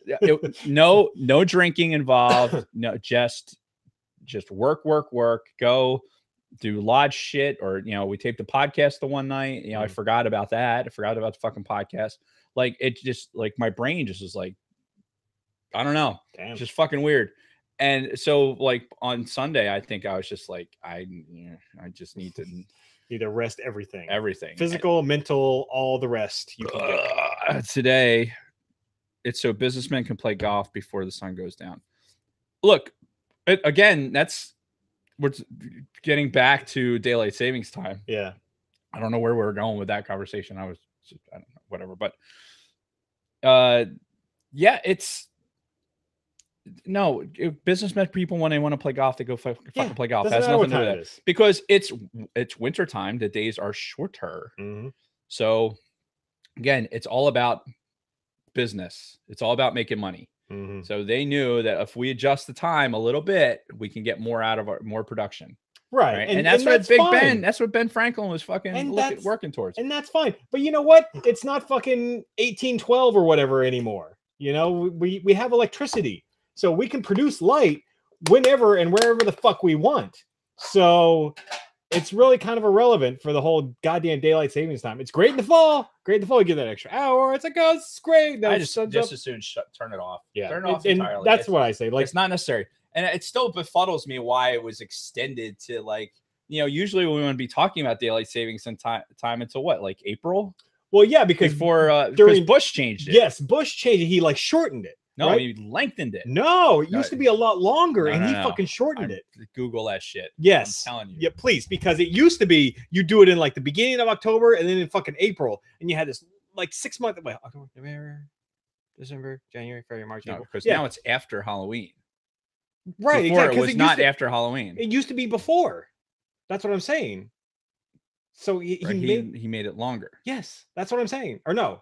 No drinking involved. No, just work. Go do lodge shit, or we taped the podcast the one night. I forgot about that. I forgot about the fucking podcast. Like it just like my brain just was like, I don't know, Damn. just fucking weird. And so like on Sunday, I think I was just like, I just need to rest everything, physical, mental, all the rest you can get. Today. It's so businessmen can play golf before the sun goes down. Look, again, we're getting back to daylight savings time. Yeah. I don't know where we're going with that conversation. I don't know, whatever. But yeah, businessmen people, when they want to play golf, they go fucking play golf. It has nothing to do with that. Because it's winter time. The days are shorter. Mm-hmm. So again, it's all about business. It's all about making money. Mm-hmm. So they knew that if we adjust the time a little bit, we can get more out of more production. Right. And that's what Ben, that's what Ben Franklin was fucking working towards. And that's fine. But you know what? It's not fucking 1812 or whatever anymore. We have electricity. So we can produce light whenever and wherever the fuck we want. So it's really kind of irrelevant for the whole goddamn daylight savings time. It's great in the fall. You get that extra hour. It's like, oh, it's great. I just as soon turn it off. Yeah. Turn it off and entirely. That's what I say. Like, it's not necessary. And it still befuddles me why it was extended to like, usually we want to be talking about daylight savings and time until what, like April? Well, yeah, because because Bush changed it. Yes, Bush changed it. He like shortened it. No, right? he lengthened it. No, it used to be a lot longer, and he fucking shortened it. Google that shit. Yes, I'm telling you. Yeah, please, because it used to be you do it in like the beginning of October and then in fucking April, and you had this like 6 month. Wait, October, November, December, January, February, March, April. Because now it's after Halloween. Right, before exactly. It was not after Halloween. It used to be before. That's what I'm saying. So he made it longer. Yes, that's what I'm saying. Or no,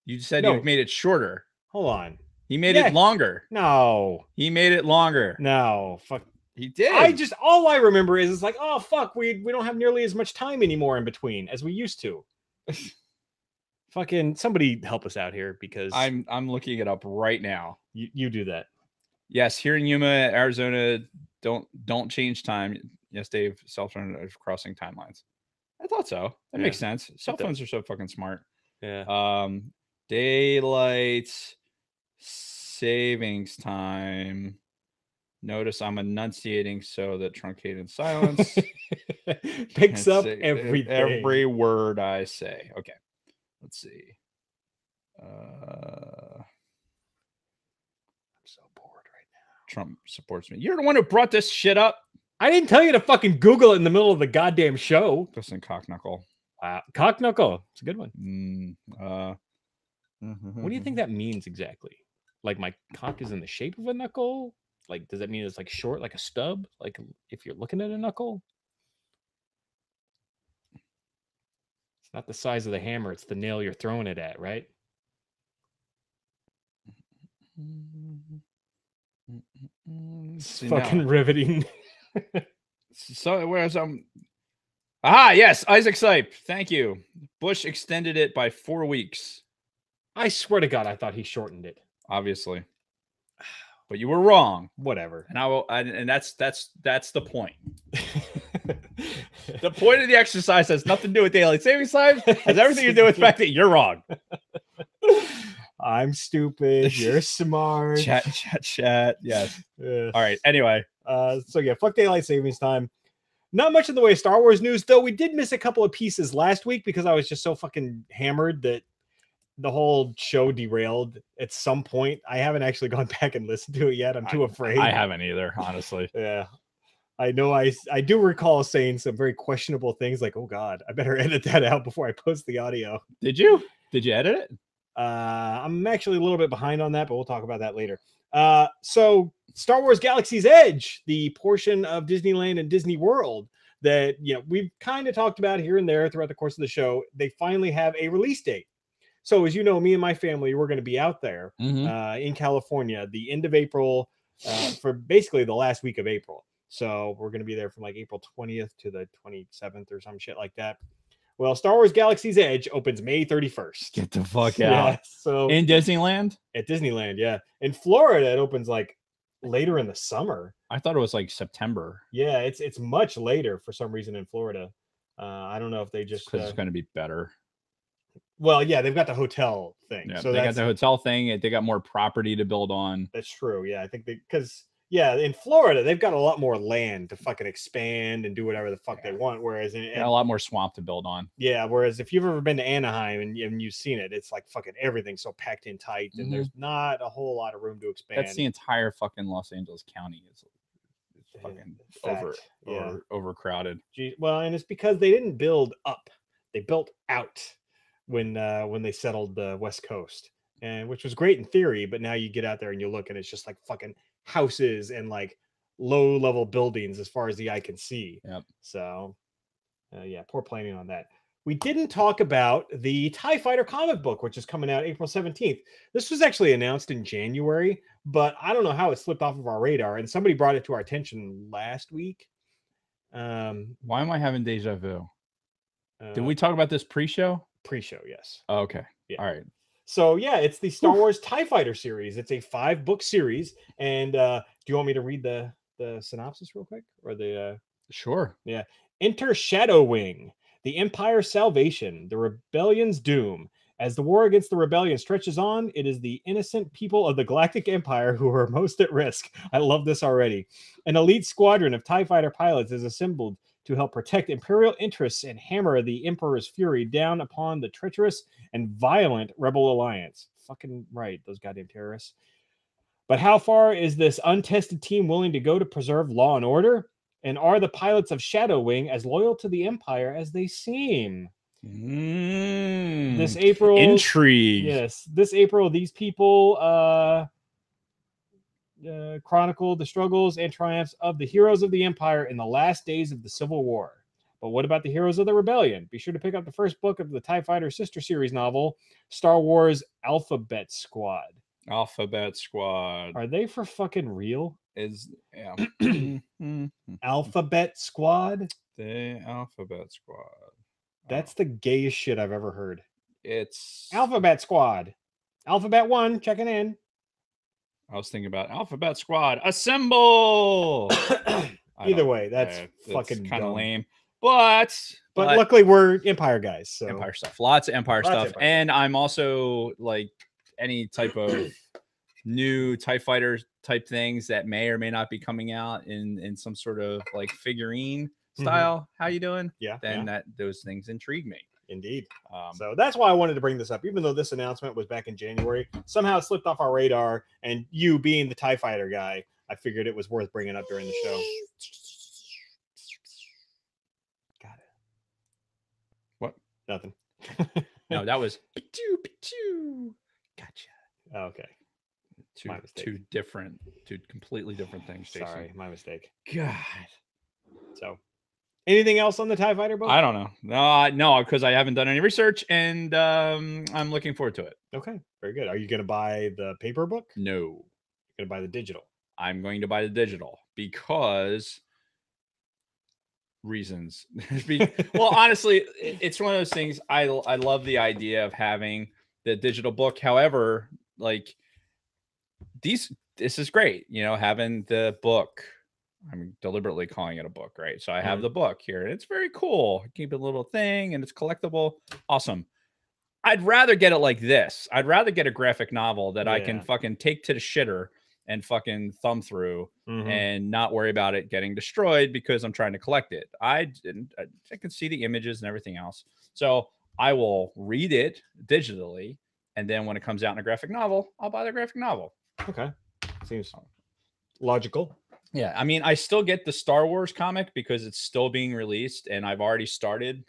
you said he made it shorter. Hold on. He made it longer. No. He made it longer. No. Fuck. He did. All I remember is it's like, oh fuck, we don't have nearly as much time anymore in between as we used to. Fucking somebody help us out here, because I'm looking it up right now. You do that. Yes, here in Yuma, Arizona, don't change time. Yes, Dave, cell phone crossing timelines. I thought so. That makes sense. Cell phones are so fucking smart. Yeah. Daylight savings time. Notice I'm enunciating so that truncated silence picks up everything. Every word I say. Okay. Let's see. I'm so bored right now. Trump supports me. You're the one who brought this shit up. I didn't tell you to fucking Google it in the middle of the goddamn show. Listen, cock knuckle. Wow. Cock knuckle. It's a good one. What do you think that means exactly? Like my cock is in the shape of a knuckle? Like, does that mean it's like short, like a stub? Like if you're looking at a knuckle? It's not the size of the hammer. It's the nail you're throwing it at, right? It's fucking riveting. So where's yes, Isaac Sipe. Thank you. Bush extended it by 4 weeks. I swear to God, I thought he shortened it. Obviously, but you were wrong. Whatever. And that's the point. The point of the exercise has nothing to do with daylight savings time. Has everything to do with the fact that you're wrong. I'm stupid. You're smart. Chat. Yes. Yes. All right. Anyway, So yeah, fuck daylight savings time. Not much in the way of Star Wars news, though. We did miss a couple of pieces last week because I was just so fucking hammered that the whole show derailed at some point. I haven't actually gone back and listened to it yet. I'm too afraid. I haven't either, honestly. Yeah. I know I do recall saying some very questionable things like, oh God, I better edit that out before I post the audio. Did you edit it? I'm actually a little bit behind on that, but we'll talk about that later. So Star Wars Galaxy's Edge, the portion of Disneyland and Disney World that we've kind of talked about here and there throughout the course of the show, they finally have a release date. So as you know, me and my family, we're going to be out there in California the end of April for basically the last week of April. So we're going to be there from like April 20th to the 27th or some shit like that. Well, Star Wars Galaxy's Edge opens May 31st. Get the fuck out. Yeah, so in Disneyland? At Disneyland, yeah. In Florida, it opens like later in the summer. I thought it was like September. Yeah, it's much later for some reason in Florida. I don't know if they just because it's going to be better. Well, yeah, they've got the hotel thing. Yeah, so they got the hotel thing. They got more property to build on. That's true. Yeah, I think because in Florida they've got a lot more land to fucking expand and do whatever the fuck they want. Whereas a lot more swamp to build on. Yeah. Whereas if you've ever been to Anaheim and you've seen it, it's like fucking everything's so packed in tight, and there's not a whole lot of room to expand. That's the entire fucking Los Angeles County. It's fucking overcrowded. Well, and it's because they didn't build up; they built out when they settled the West Coast, and which was great in theory. But now you get out there and you look, and it's just like fucking houses and like low level buildings as far as the eye can see. Yep. So, poor planning on that. We didn't talk about the TIE Fighter comic book, which is coming out April 17th. This was actually announced in January, but I don't know how it slipped off of our radar. And somebody brought it to our attention last week. Why am I having deja vu? Did we talk about this pre-show? Pre-show, yes. Oh, okay. Yeah. All right. So yeah, it's the Star Wars TIE Fighter series. It's a 5-book series. And do you want me to read the synopsis real quick? Or the Sure. Yeah. Enter Shadow Wing, the Empire's salvation, the rebellion's doom. As the war against the rebellion stretches on, it is the innocent people of the Galactic Empire who are most at risk. I love this already. An elite squadron of TIE Fighter pilots is assembled to help protect Imperial interests and hammer the Emperor's fury down upon the treacherous and violent Rebel Alliance. Fucking right, those goddamn terrorists. But how far is this untested team willing to go to preserve law and order? And are the pilots of Shadow Wing as loyal to the Empire as they seem? This April, intrigue. Yes, this April, these people chronicle the struggles and triumphs of the heroes of the Empire in the last days of the Civil War. But what about the heroes of the rebellion? Be sure to pick up the first book of the TIE Fighter sister series novel, Star Wars Alphabet Squad. Alphabet Squad. Are they for fucking real? Alphabet Squad? The Alphabet Squad. That's the gayest shit I've ever heard. It's Alphabet Squad. Alphabet 1 checking in. I was thinking about Alphabet Squad. Assemble! Either way, that's fucking kind of lame. But luckily we're Empire guys. So Empire stuff. Lots of Empire stuff. And I'm also like any type of new TIE Fighter type things that may or may not be coming out in some sort of like figurine style. How you doing? Yeah. Then those things intrigue me. Indeed. So that's why I wanted to bring this up. Even though this announcement was back in January, somehow it slipped off our radar. And you being the TIE Fighter guy, I figured it was worth bringing up during the show. Got it. What? Nothing. No, that was Gotcha. Okay. Two completely different things, Jason. Sorry, my mistake. God. So anything else on the TIE Fighter book? I don't know. No, because I haven't done any research, and I'm looking forward to it. Okay, very good. Are you going to buy the paper book? No. You're going to buy the digital? I'm going to buy the digital because reasons. Well, honestly, it's one of those things. I love the idea of having the digital book. However, like this is great. Having the book. I'm deliberately calling it a book, right? So I have the book here, and it's very cool. Keep a little thing, and it's collectible. Awesome. I'd rather get it like this. I'd rather get a graphic novel that I can Yeah. fucking take to the shitter and fucking thumb through Mhm. and not worry about it getting destroyed because I'm trying to collect it. I can see the images and everything else. So I will read it digitally. And then when it comes out in a graphic novel, I'll buy the graphic novel. Okay. Seems logical. Yeah, I mean, I still get the Star Wars comic because it's still being released, and I've already started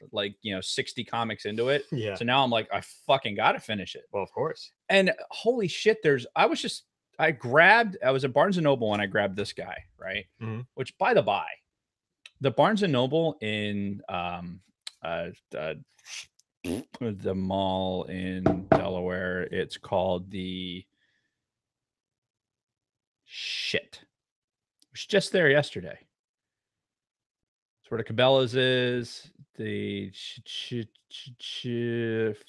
60 comics into it. Yeah. So now I'm like, I fucking gotta finish it. Well, of course. And holy shit, I was at Barnes and Noble and I grabbed this guy, right? Mhm. Which, by the by, the Barnes and Noble in the mall in Delaware, it's called the shit. I was just there yesterday. It's where the Cabela's is. The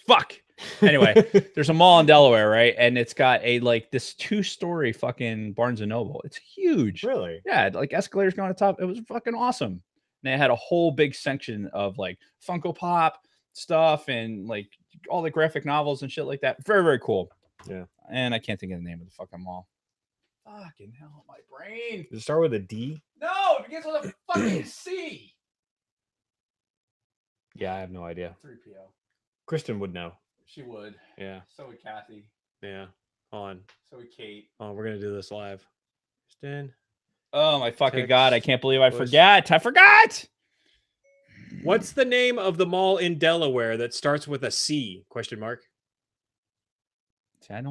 fuck. Anyway, there's a mall in Delaware, right? And it's got this 2-story fucking Barnes and Noble. It's huge. Really? Yeah, like escalators going to top. It was fucking awesome. And they had a whole big section of like Funko Pop stuff and like all the graphic novels and shit like that. Very, very cool. Yeah. And I can't think of the name of the fucking mall. Fucking hell, my brain. Does it start with a D? No, it begins with a fucking C. Yeah, I have no idea. 3PO. Kristen would know. She would. Yeah. So would Kathy. Yeah. Hold on. So would Kate. Oh, we're gonna do this live. Kristen. Oh my fucking Text god! I can't believe I was- forgot. I forgot. What's the name of the mall in Delaware that starts with a C? Question mark. See, I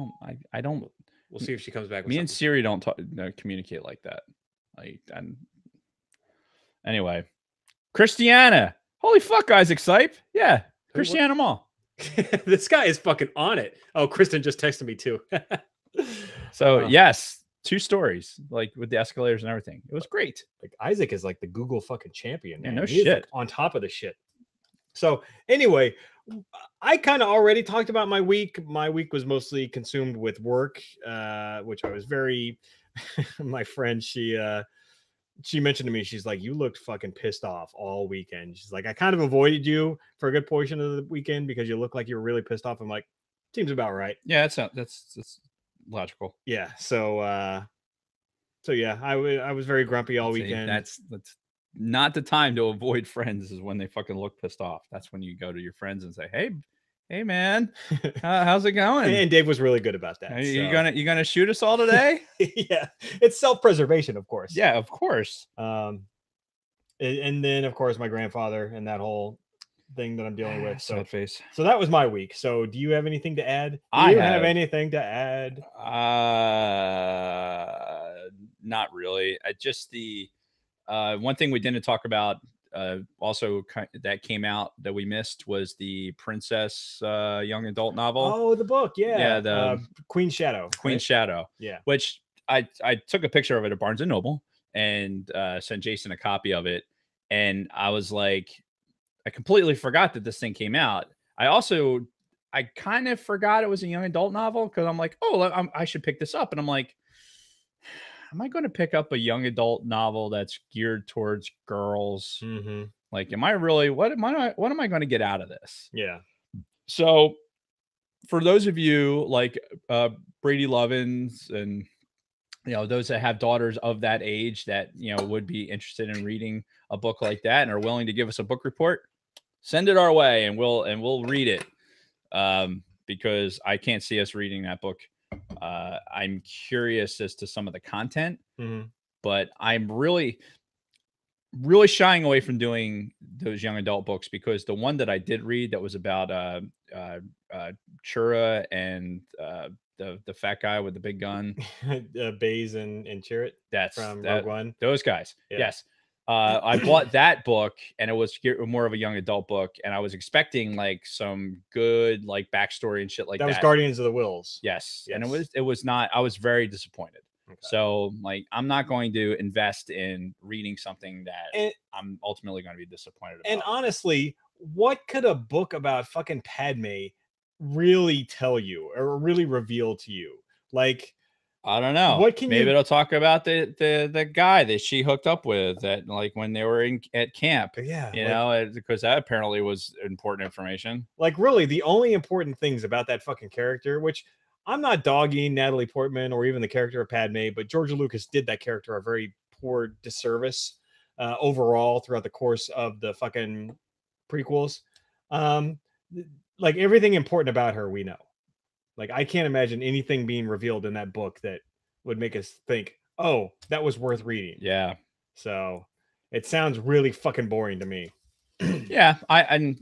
don't. We'll see if she comes back with Me and something. Siri don't communicate like that. Anyway, Christiana. Holy fuck, Isaac Sipe. Yeah, Christiana Mall. This guy is fucking on it. Oh, Kristen just texted me too. So Wow. yes, 2 stories, like with the escalators and everything. It was great. Like Isaac is like the Google fucking champion. Yeah, Man. no He is, like, shit. on top of the shit. So anyway, I kind of already talked about my week. My week was mostly consumed with work, which I was very. My friend, she mentioned to me, she's like, you looked fucking pissed off all weekend. She's like, I kind of avoided you for a good portion of the weekend because you look like you were really pissed off. I'm like, seems about right. Yeah, that's logical. Yeah. So yeah, I was very grumpy all See, weekend. that's not the time to avoid friends is when they fucking look pissed off. That's when you go to your friends and say, hey man, how's it going? And Dave was really good about that. Are you gonna shoot us all today? Yeah, it's self-preservation, of course. Yeah, of course. And then of course my grandfather and that whole thing that I'm dealing with. So Sad face. So that was my week. So do you have anything to add? Do I you have anything to add? Not really. Just the one thing we didn't talk about also that came out that we missed was the Princess young adult novel. Oh, the book. Yeah. the Queen's Shadow. Queen's right? Shadow. Yeah. Which I took a picture of it at Barnes and Noble and sent Jason a copy of it. And I was like, I completely forgot that this thing came out. I kind of forgot it was a young adult novel because I'm like, oh, I should pick this up. And I'm like, am I going to pick up a young adult novel that's geared towards girls? Mm-hmm. Like, am I really, what am I going to get out of this? Yeah. So for those of you like Brady Lovins and, those that have daughters of that age that, would be interested in reading a book like that and are willing to give us a book report, send it our way and we'll read it. Because I can't see us reading that book. I'm curious as to some of the content, but I'm really, really shying away from doing those young adult books because the one that I did read that was about Chura and the fat guy with the big gun, Baze and Chirrut. that's from Rogue One. Those guys. Yeah. Yes. I bought that book and it was more of a young adult book. And I was expecting like some good like backstory and shit like that. That was Guardians of the Wills. Yes. And Yes. it was not, I was very disappointed. Okay. So like, I'm not going to invest in reading something that And- I'm ultimately going to be disappointed about. And honestly, what could a book about fucking Padme really tell you or really reveal to you? Like, I don't know. What can Maybe you- it'll talk about the guy that she hooked up with at like when they were at camp. Yeah, You like- know, because that apparently was important information. Like, really, the only important things about that fucking character, which I'm not dogging Natalie Portman or even the character of Padme, but George Lucas did that character a very poor disservice overall throughout the course of the fucking prequels. Um, like, everything important about her, we know. Like, I can't imagine anything being revealed in that book that would make us think, oh, that was worth reading. Yeah. So it sounds really fucking boring to me. Yeah. I'm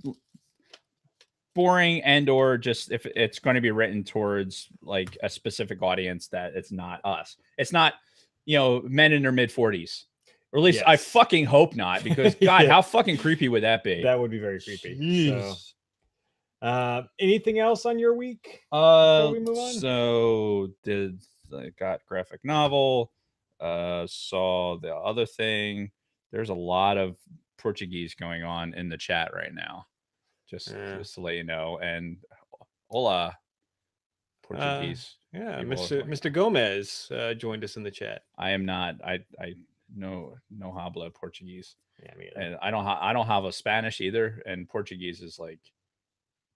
boring, and or just if it's going to be written towards like a specific audience, that it's not us. It's not, men in their mid 40s. Or at least I Yes. fucking hope not, because God, Yeah. how fucking creepy would that be? That would be very creepy. Jeez. So, anything else on your week before we move on? So I got graphic novel, saw the other thing. There's a lot of Portuguese going on in the chat right now. Just to let you know. And hola, Portuguese. Yeah, people. Mr. Gomez joined us in the chat. I am not. I no habla Portuguese. Yeah, me either. And I don't have a Spanish either. And Portuguese is like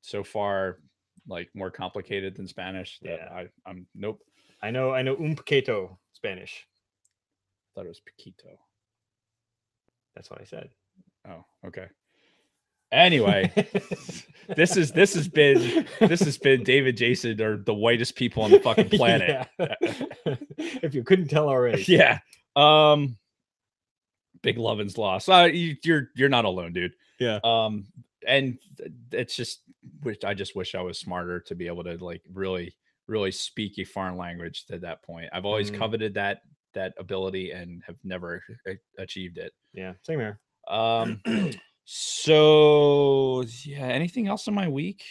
so far like more complicated than Spanish that Yeah. I'm nope. I know un poquito Spanish. Thought it was Paquito. That's what I said. Oh, okay. Anyway, this has been David Jason, or the whitest people on the fucking planet. Yeah. If you couldn't tell already. Yeah. Big Lovin's loss. You're not alone, dude. Yeah. And it's just I just wish I was smarter to be able to like really speak a foreign language to that point. I've always coveted that ability and have never achieved it. Yeah, same here. So yeah, anything else in my week?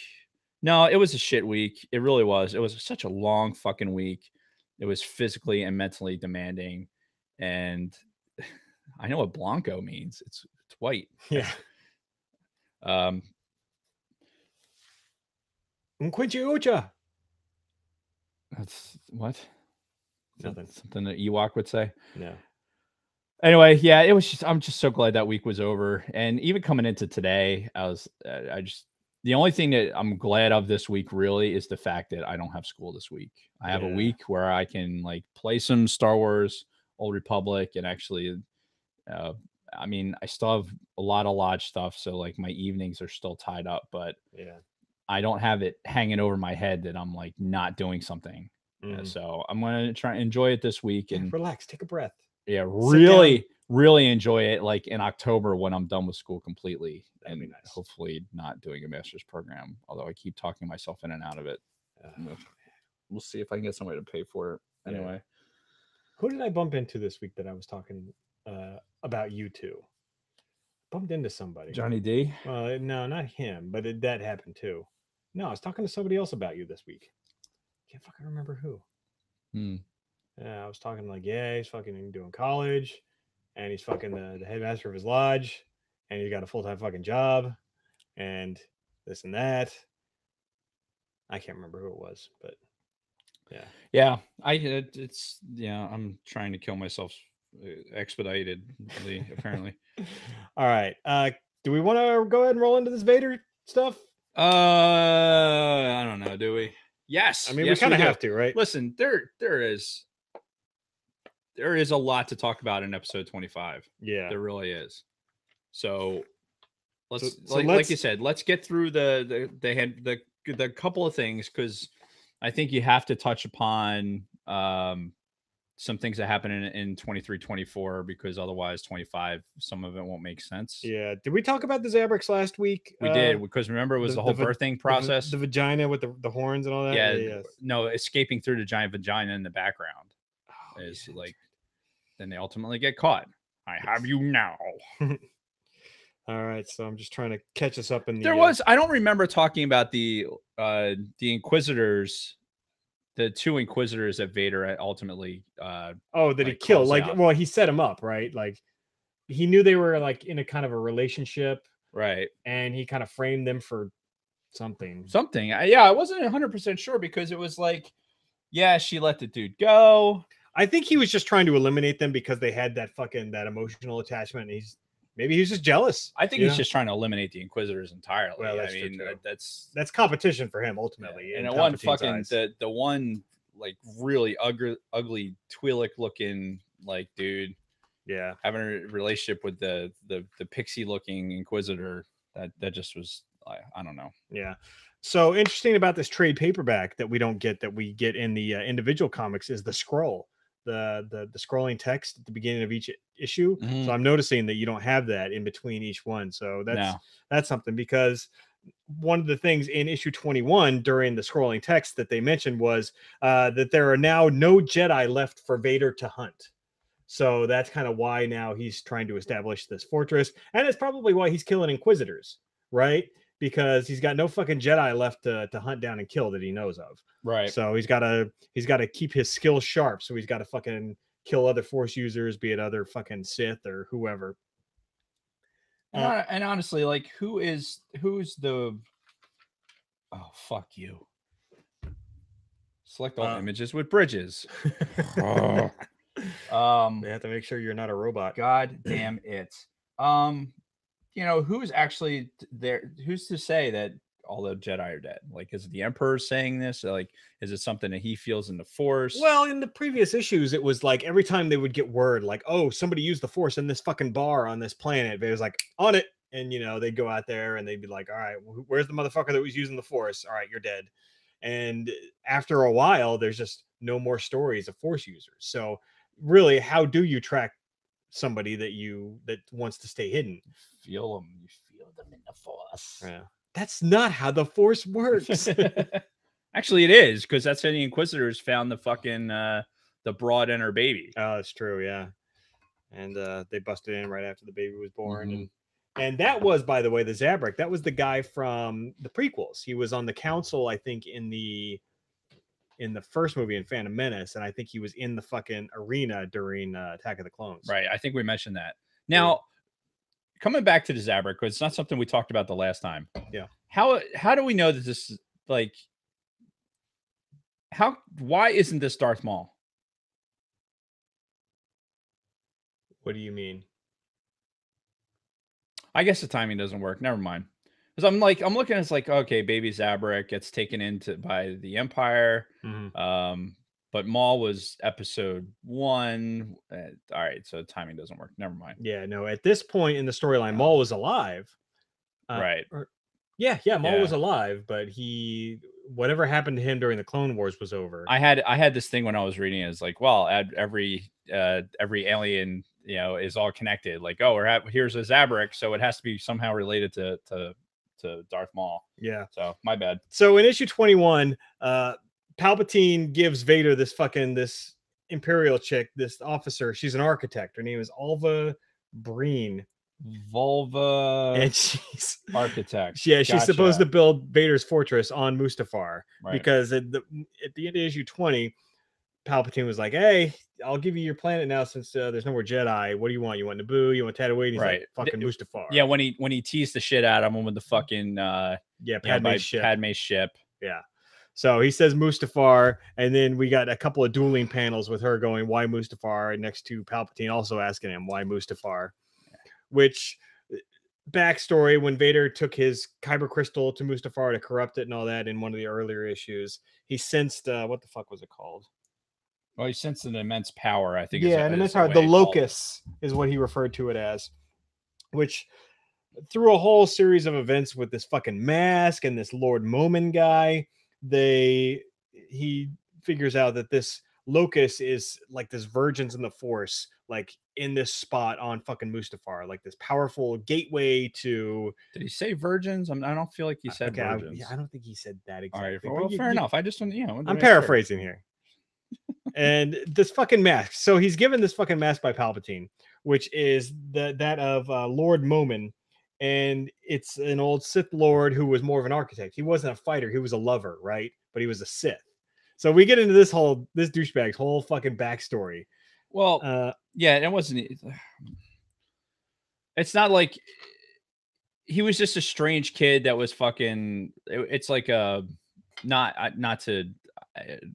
No, it was a shit week. It really was. It was such a long fucking week. It was physically and mentally demanding. And I know what Blanco means. It's white. Yeah. Un quince ocha. That's what? Nothing. Something that Ewok would say. No. Anyway, yeah, it was just, I'm just so glad that week was over. And even coming into today, the only thing that I'm glad of this week really is the fact that I don't have school this week. I have a week where I can like play some Star Wars Old Republic and actually, I mean, I still have a lot of lodge stuff. So like my evenings are still tied up, but yeah, I don't have it hanging over my head that I'm like not doing something. So I'm going to try and enjoy it this week and relax, take a breath. Yeah, really enjoy it like in October when I'm done with school completely. That'd and be nice. Hopefully not doing a master's program, although I keep talking myself in and out of it. We'll see if I can get somebody to pay for it. Anyway. Who did I bump into this week that I was talking about you two? Bumped into somebody. Johnny D? No, not him, but that happened too. No, I was talking to somebody else about you this week. Can't fucking remember who. I was talking like, yeah, he's fucking doing college, and he's fucking the headmaster of his lodge, and he's got a full-time fucking job, and this and that. I can't remember who it was, but yeah, I'm trying to kill myself expeditedly, apparently. All right, do we want to go ahead and roll into this Vader stuff? I don't know, do we? Yes, I mean, yes, we kind of do. have to, right? Listen, there is a lot to talk about in episode 25. Yeah, there really is. So let's let's you said, let's get through the couple of things, because I think you have to touch upon some things that happen in 23, 24, because otherwise 25, some of it won't make sense. Yeah. Did we talk about the Zabrix last week? We did, because remember it was the whole birthing process. The vagina with the horns and all that. Yeah. No, escaping through the giant vagina in the background is like, then they ultimately get caught. I have you now. All right, so I'm just trying to catch us up in the. I don't remember talking about the Inquisitors, the two Inquisitors that Vader ultimately. That he killed. Like, well, he set him up, right? Like, he knew they were like in a kind of a relationship, right? And he kind of framed them for something. Yeah, I wasn't 100% sure, because it was like Yeah, she let the dude go. I think he was just trying to eliminate them because they had that emotional attachment. And maybe he's just jealous. I think he's just trying to eliminate the Inquisitors entirely. Well, that's I true, mean, too. that's competition for him ultimately. and in the one Palpatine's fucking eyes. the one like really ugly Twi'lek looking like dude. Yeah, having a relationship with the pixie looking Inquisitor that just was I don't know. Yeah. So interesting about this trade paperback that we don't get that we get in the individual comics is the scroll, the scrolling text at the beginning of each issue. Mhm. So I'm noticing that you don't have that in between each one. So that's something, because one of the things in issue 21 during the scrolling text that they mentioned was that there are now no Jedi left for Vader to hunt. So that's kind of why now he's trying to establish this fortress, and it's probably why he's killing Inquisitors, right? Because he's got no fucking Jedi left to hunt down and kill that he knows of. Right. So he's got to keep his skills sharp. So he's got to fucking kill other Force users, be it other fucking Sith or whoever. And honestly, like who's the oh fuck you. Select all images with bridges. They have to make sure you're not a robot. God damn it. Who's actually there? Who's to say that all the Jedi are dead? Like, is it the Emperor saying this? Or like, is it something that he feels in the Force? Well, in the previous issues, it was like every time they would get word, like, oh, somebody used the Force in this fucking bar on this planet. It was like, on it. And, they'd go out there and they'd be like, all right, where's the motherfucker that was using the Force? All right, you're dead. And after a while, there's just no more stories of Force users. So really, how do you track somebody that wants to stay hidden? You feel them in the Force. Yeah. That's not how the Force works. Actually, it is, because that's how the Inquisitors found the fucking the broad and her baby. Oh, that's true. Yeah. And they busted in right after the baby was born. And that was, by the way, the Zabrak. That was the guy from the prequels. He was on the council, I think, in the first movie in Phantom Menace, and I think he was in the fucking arena during Attack of the Clones. Right. I think we mentioned that. Now, coming back to the Zabrak, because it's not something we talked about the last time. Yeah. How do we know that this is like? Why isn't this Darth Maul? What do you mean? I guess the timing doesn't work. Never mind. Because I'm looking at it's like, okay, baby Zabrak gets taken into by the Empire. But Maul was episode 1. All right, so timing doesn't work. Never mind. Yeah, no. At this point in the storyline, Maul was alive. Right. Maul was alive, but whatever happened to him during the Clone Wars was over. I had this thing when I was reading it. It's like, well, every alien, is all connected. Like, oh, here's a Zabrak, so it has to be somehow related to Darth Maul. Yeah. So my bad. So in issue 21, Palpatine gives Vader this Imperial chick, this officer. She's an architect. Her name is Alva Breen. Vulva and she's architect. She's supposed to build Vader's fortress on Mustafar, because at the end of issue 20, Palpatine was like, "Hey, I'll give you your planet now since there's no more Jedi. What do you want? You want Naboo? You want Tatooine?" He's like, "Fucking Mustafar." Yeah, when he teased the shit out of him with the fucking Padme's ship. Yeah. So he says Mustafar, and then we got a couple of dueling panels with her going, "Why Mustafar?" next to Palpatine also asking him, "Why Mustafar?" Which backstory, when Vader took his kyber crystal to Mustafar to corrupt it and all that in one of the earlier issues, he sensed what the fuck was it called? Well, he sensed an immense power, I think. Yeah, an immense power. The Locus is what he referred to it as, which through a whole series of events with this fucking mask and this Lord Momin guy, he figures out that this Locus is like this Virgins in the Force, like in this spot on fucking Mustafar, like this powerful gateway to. Did he say virgins? I don't feel like he said virgins. I don't think he said that exactly. All right, well, fair enough. I just, I'm paraphrasing here. And this fucking mask. So he's given this fucking mask by Palpatine, which is that of Lord Momin, and it's an old Sith Lord who was more of an architect. He wasn't a fighter; he was a lover, right? But he was a Sith. So we get into this douchebag's whole fucking backstory. Well, yeah, it wasn't. It's not like he was just a strange kid that was fucking. It's like not to.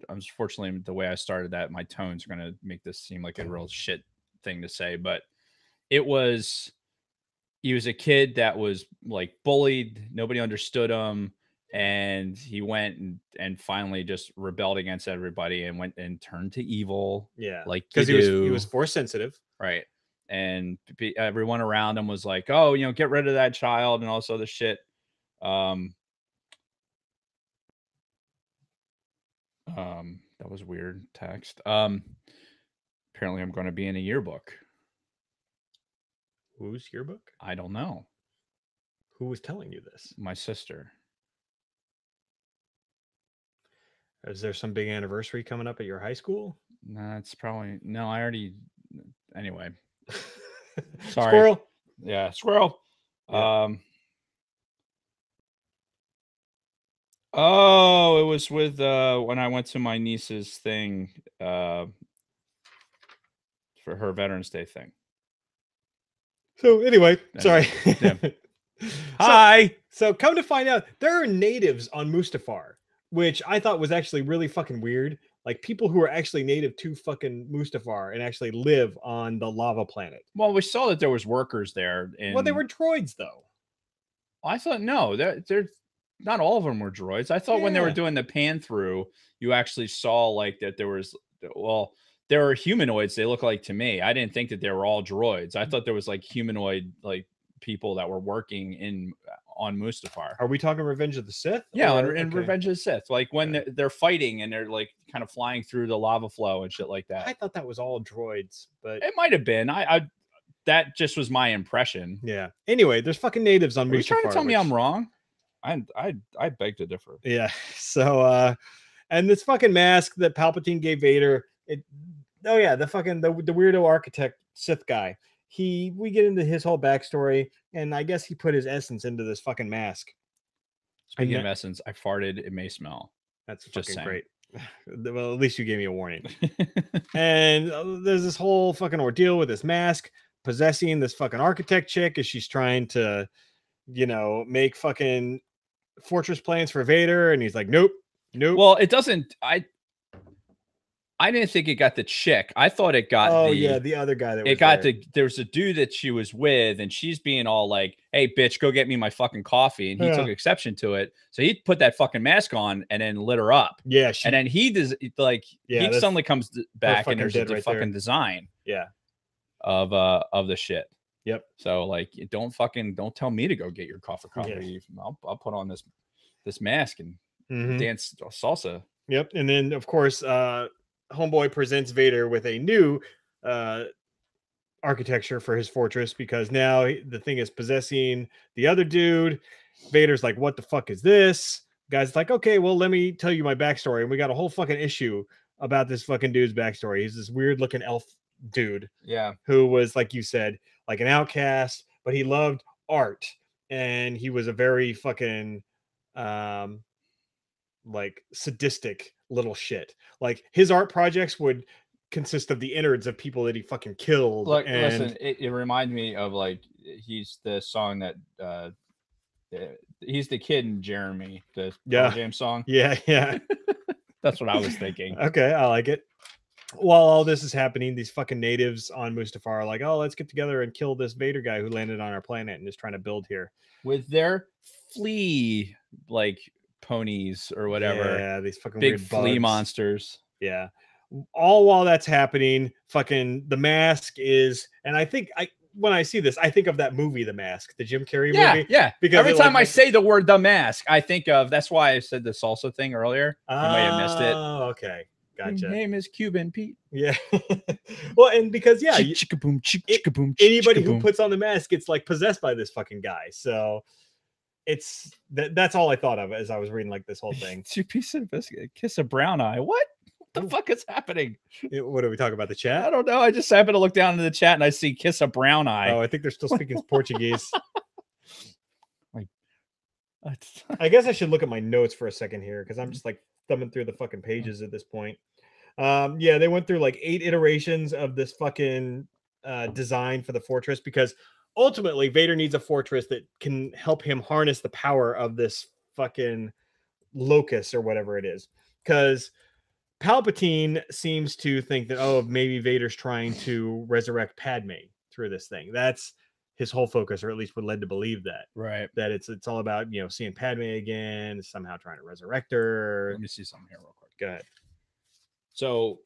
unfortunately, the way I started that, my tone's going to make this seem like a real shit thing to say, but he was a kid that was like bullied. Nobody understood him. And he went and finally just rebelled against everybody and went and turned to evil. Yeah. Like Because you he do. was force sensitive. Right. And everyone around him was like, oh, get rid of that child and all this other shit. That was weird text. Apparently I'm going to be in a yearbook. Whose yearbook? I don't know. Who was telling you this? My sister. Is there some big anniversary coming up at your high school? Nah, it's probably no. I already. Anyway, sorry. Squirrel. Yeah, squirrel. Yeah. Oh, it was with when I went to my niece's thing for her Veterans Day thing. So anyway, sorry. Yeah. Hi. So come to find out, there are natives on Mustafar, which I thought was actually really fucking weird. Like people who are actually native to fucking Mustafar and actually live on the lava planet. Well, we saw that there was workers there. Well, they were droids though. I thought no, they're not all of them were droids. I thought when they were doing the pan through, you actually saw like that there was there were humanoids. They look like to me. I didn't think that they were all droids. I thought there was like humanoid like people that were working on Mustafar. Are we talking Revenge of the Sith? Yeah, and Revenge of the Sith. Like when they're fighting and they're like kind of flying through the lava flow and shit like that. I thought that was all droids, but it might have been. I that just was my impression. Yeah. Anyway, there's fucking natives on Mustafar. Are you trying to tell me I'm wrong? I beg to differ. Yeah. So and this fucking mask that Palpatine gave Vader, the weirdo architect Sith guy. We get into his whole backstory, and I guess he put his essence into this fucking mask. Speaking of essence, I farted. It may smell. That's just fucking great. Well, at least you gave me a warning. And there's this whole fucking ordeal with this mask possessing this fucking architect chick as she's trying to, make fucking fortress plans for Vader, and he's like, nope. Well, it doesn't. I didn't think it got the chick. I thought it got the other guy that it got there. There's a dude that she was with, and she's being all like, hey bitch, go get me my fucking coffee. And he took exception to it. So he put that fucking mask on and then lit her up. Yeah. And then he does like he suddenly comes back and there's a fucking design. Yeah. Of the shit. Yep. So like don't tell me to go get your coffee. Yeah. I'll put on this mask and dance salsa. Yep. And then of course Homeboy presents Vader with a new architecture for his fortress because now the thing is possessing the other dude. Vader's like, what the fuck is this? Guy's like, okay, well, let me tell you my backstory. And we got a whole fucking issue about this fucking dude's backstory. He's this weird looking elf dude. Yeah. Who was, like you said, like an outcast, but he loved art. And he was a very fucking like sadistic little shit. Like his art projects would consist of the innards of people that he fucking killed. Look, listen, it reminds me of like he's the song that he's the kid in Jeremy, the James song. Yeah. That's what I was thinking. Okay, I like it. While all this is happening, these fucking natives on Mustafar are like, oh, let's get together and kill this Vader guy who landed on our planet and is trying to build here with their flea like ponies or whatever. Yeah, these fucking big weird flea bugs. monsters. Yeah. All while that's happening, fucking the mask is, and I think when I see this, I think of that movie, The Mask, the Jim Carrey movie. Yeah. Because every time I say the word The Mask, I think of, that's why I said the salsa thing earlier. You might have missed it. Oh, okay. Gotcha. My name is Cuban Pete. Yeah. Well, and because chicka-boom, chicka-boom, anybody who puts on the mask gets like possessed by this fucking guy. So it's that's all I thought of as I was reading like this whole thing. Two piece of biscuit, kiss a brown eye. What the fuck is happening? What are we talking about? The chat? I don't know. I just happened to look down into the chat and I see kiss a brown eye. Oh, I think they're still speaking Portuguese. Like, I guess I should look at my notes for a second here because I'm just like thumbing through the fucking pages at this point. Yeah, they went through like 8 iterations of this fucking design for the fortress because ultimately Vader needs a fortress that can help him harness the power of this fucking locust or whatever it is. Because Palpatine seems to think that, oh, maybe Vader's trying to resurrect Padme through this thing. That's his whole focus, or at least we're led to believe that. Right. That it's all about, you know, seeing Padme again, somehow trying to resurrect her. Let me see something here real quick. Go ahead. So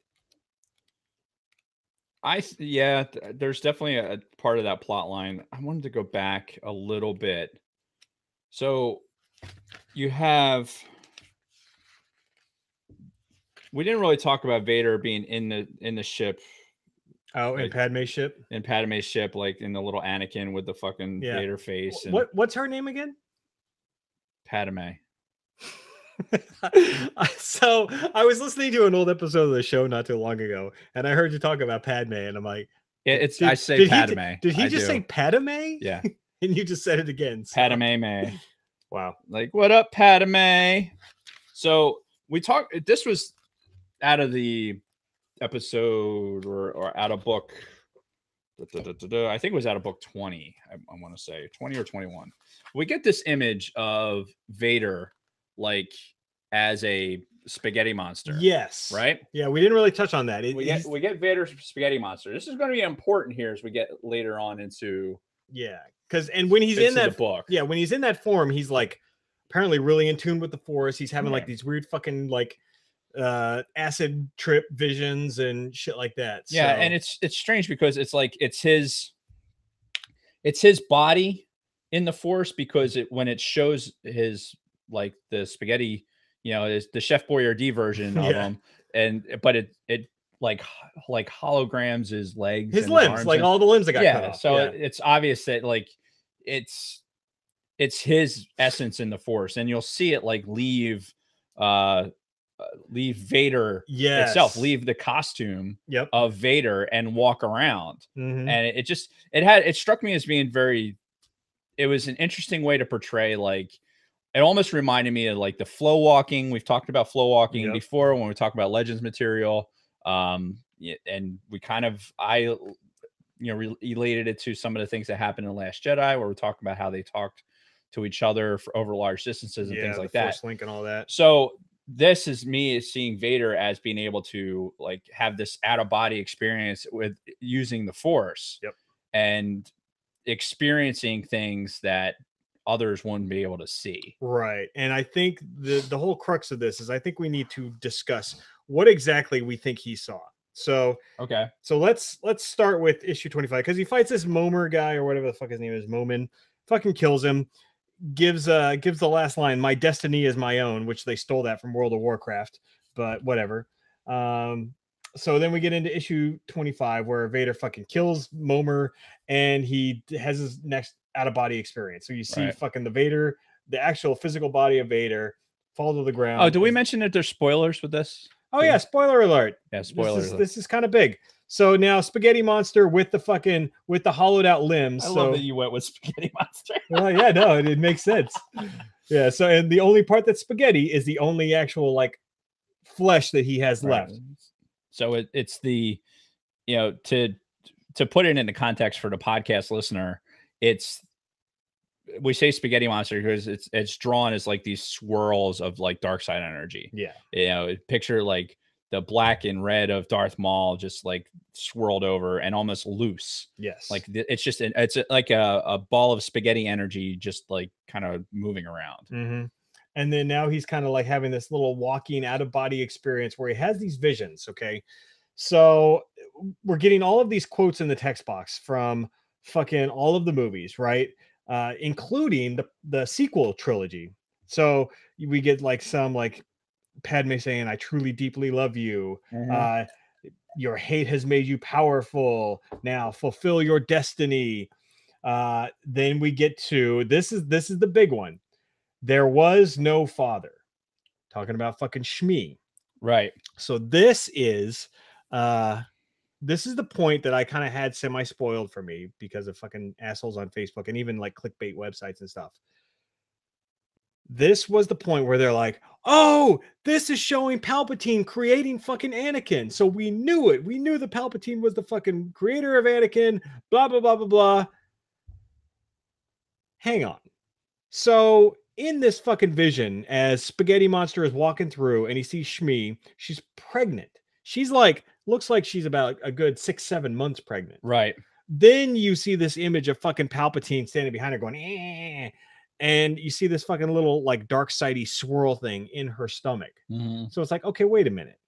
there's definitely a part of that plot line. I wanted to go back a little bit. So you have, we didn't really talk about Vader being in the ship. Oh, in like, Padme's ship? In Padme's ship, like in the little Anakin with the fucking Vader face. And what's her name again? Padme. So I was listening to an old episode of the show not too long ago, and I heard you talk about Padme, and I'm like, I say Padme. Did he just say Padme? Yeah. And you just said it again. So. Padme May. Wow. Like, what up, Padme? So we talked, this was out of the episode or out of book. I think it was out of book 20. I want to say 20 or 21. We get this image of Vader like as a spaghetti monster. Yes. Right? Yeah, we didn't really touch on that. We get Vader's spaghetti monster. This is going to be important here as we get later on into because when he's in that book. Yeah, when he's in that form, he's like apparently really in tune with the Force. He's having like these weird fucking like acid trip visions and shit like that. Yeah, so. and it's strange because it's like it's his body in the Force, because when it shows his like the spaghetti, you know, is the Chef Boyardee version of him, but it like holograms his legs, his limbs, like all the limbs that got cut off. So it's obvious that like it's his essence in the Force, and you'll see it like leave Vader itself, leave the costume of Vader and walk around. And it struck me as being it was an interesting way to portray, like, it almost reminded me of like the flow walking. We've talked about flow walking before when we talk about Legends material. And we kind of, related it to some of the things that happened in The Last Jedi, where we talked about how they talked to each other over large distances and things like that. Force link and all that. So this is me seeing Vader as being able to like have this out of body experience with using the Force and experiencing things that others wouldn't be able to see. Right. And I think the whole crux of this is I think we need to discuss what exactly we think he saw. So let's start with issue 25, because he fights this Momer guy or whatever the fuck his name is, Momin, fucking kills him, gives the last line, "My destiny is my own," which they stole that from World of Warcraft, but whatever. So then we get into issue 25, where Vader fucking kills Momer and he has his next out-of-body experience. So you see fucking the actual physical body of Vader fall to the ground. Oh, do we mention that there's spoilers with this? Oh yeah, spoiler alert. Yeah, spoiler alert. This is kind of big. So now Spaghetti Monster with the hollowed out limbs. I love that you went with Spaghetti Monster. Well, yeah, no, it makes sense. Yeah, so and the only part that's spaghetti is the only actual like flesh that he has left. So it's the, to put it into context for the podcast listener, we say Spaghetti Monster because it's drawn as like these swirls of like dark side energy. Yeah. Picture like the black and red of Darth Maul just like swirled over and almost loose. Yes. Like it's like a ball of spaghetti energy, just like kind of moving around. And then now he's kind of like having this little walking out of body experience where he has these visions. Okay. So we're getting all of these quotes in the text box from fucking all of the movies, right? Including the sequel trilogy. So we get like some like Padme saying, "I truly deeply love you. Your hate has made you powerful. Now fulfill your destiny." Then we get to this is the big one. There was no father. Talking about fucking Shmi. Right. So this is the point that I kind of had semi-spoiled for me because of fucking assholes on Facebook and even like clickbait websites and stuff. This was the point where they're like, "Oh, this is showing Palpatine creating fucking Anakin." So we knew it. We knew that Palpatine was the fucking creator of Anakin, blah, blah, blah, blah, blah. Hang on. So in this fucking vision, as Spaghetti Monster is walking through and he sees Shmi, she's pregnant. She's like, looks like she's about a good 6-7 months pregnant. Right. Then you see this image of fucking Palpatine standing behind her going, eh, and you see this fucking little like dark sidey swirl thing in her stomach. So it's like, okay, wait a minute.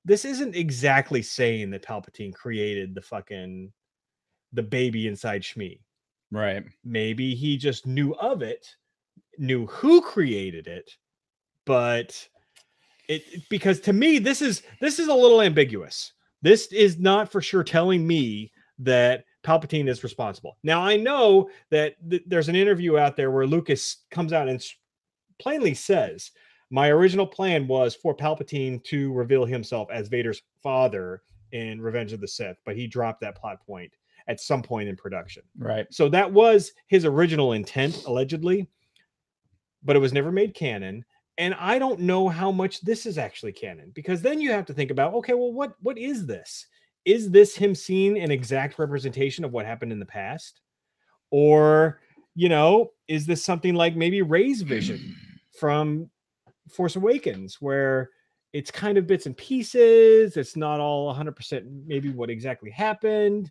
This isn't exactly saying that Palpatine created the baby inside Shmi. Right. Maybe he just knew of it, knew who created it, but because to me this is a little ambiguous. This is not for sure telling me that Palpatine is responsible. Now I know that there's an interview out there where Lucas comes out and plainly says, my original plan was for Palpatine to reveal himself as Vader's father in Revenge of the Sith, but he dropped that plot point at some point in production. Right. So that was his original intent, allegedly, but it was never made canon. And I don't know how much this is actually canon, because then you have to think about, okay, well, what is this? Is this him seeing an exact representation of what happened in the past? Or, is this something like maybe Rey's vision from Force Awakens, where it's kind of bits and pieces? It's not all 100% maybe what exactly happened.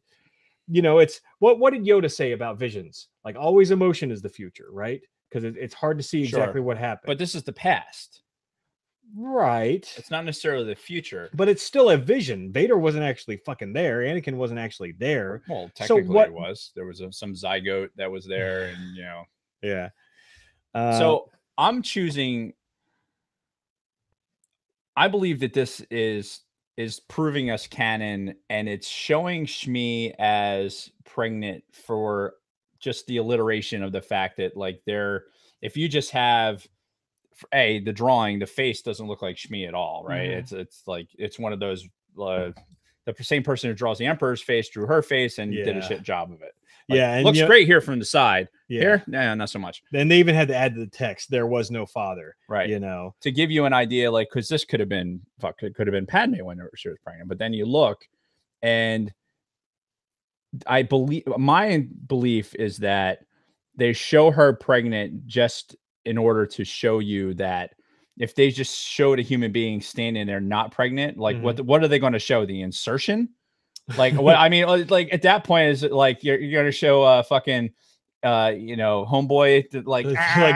It's what did Yoda say about visions? Like, always emotion is the future, right? Because it's hard to see exactly what happened. But this is the past. Right. It's not necessarily the future. But it's still a vision. Vader wasn't actually fucking there. Anakin wasn't actually there. Well, technically it was. There was some zygote that was there, and Yeah. So I'm choosing. I believe that this is proving us canon, and it's showing Shmi as pregnant for just the alliteration of the fact that, like, if you just have the drawing, the face doesn't look like Shmi at all, right? It's like, it's one of those the same person who draws the Emperor's face drew her face and did a shit job of it. Like, and looks great here from the side. Yeah. Here, nah, not so much. Then they even had to add to the text, there was no father, right? To give you an idea, like, because this could have been Padme when she was pregnant, but then you look, and I believe, my belief is that they show her pregnant just in order to show you that if they just showed a human being standing there not pregnant, like, what are they going to show? The insertion? Like, what I mean, like, at that point, is it like you're going to show fucking homeboy like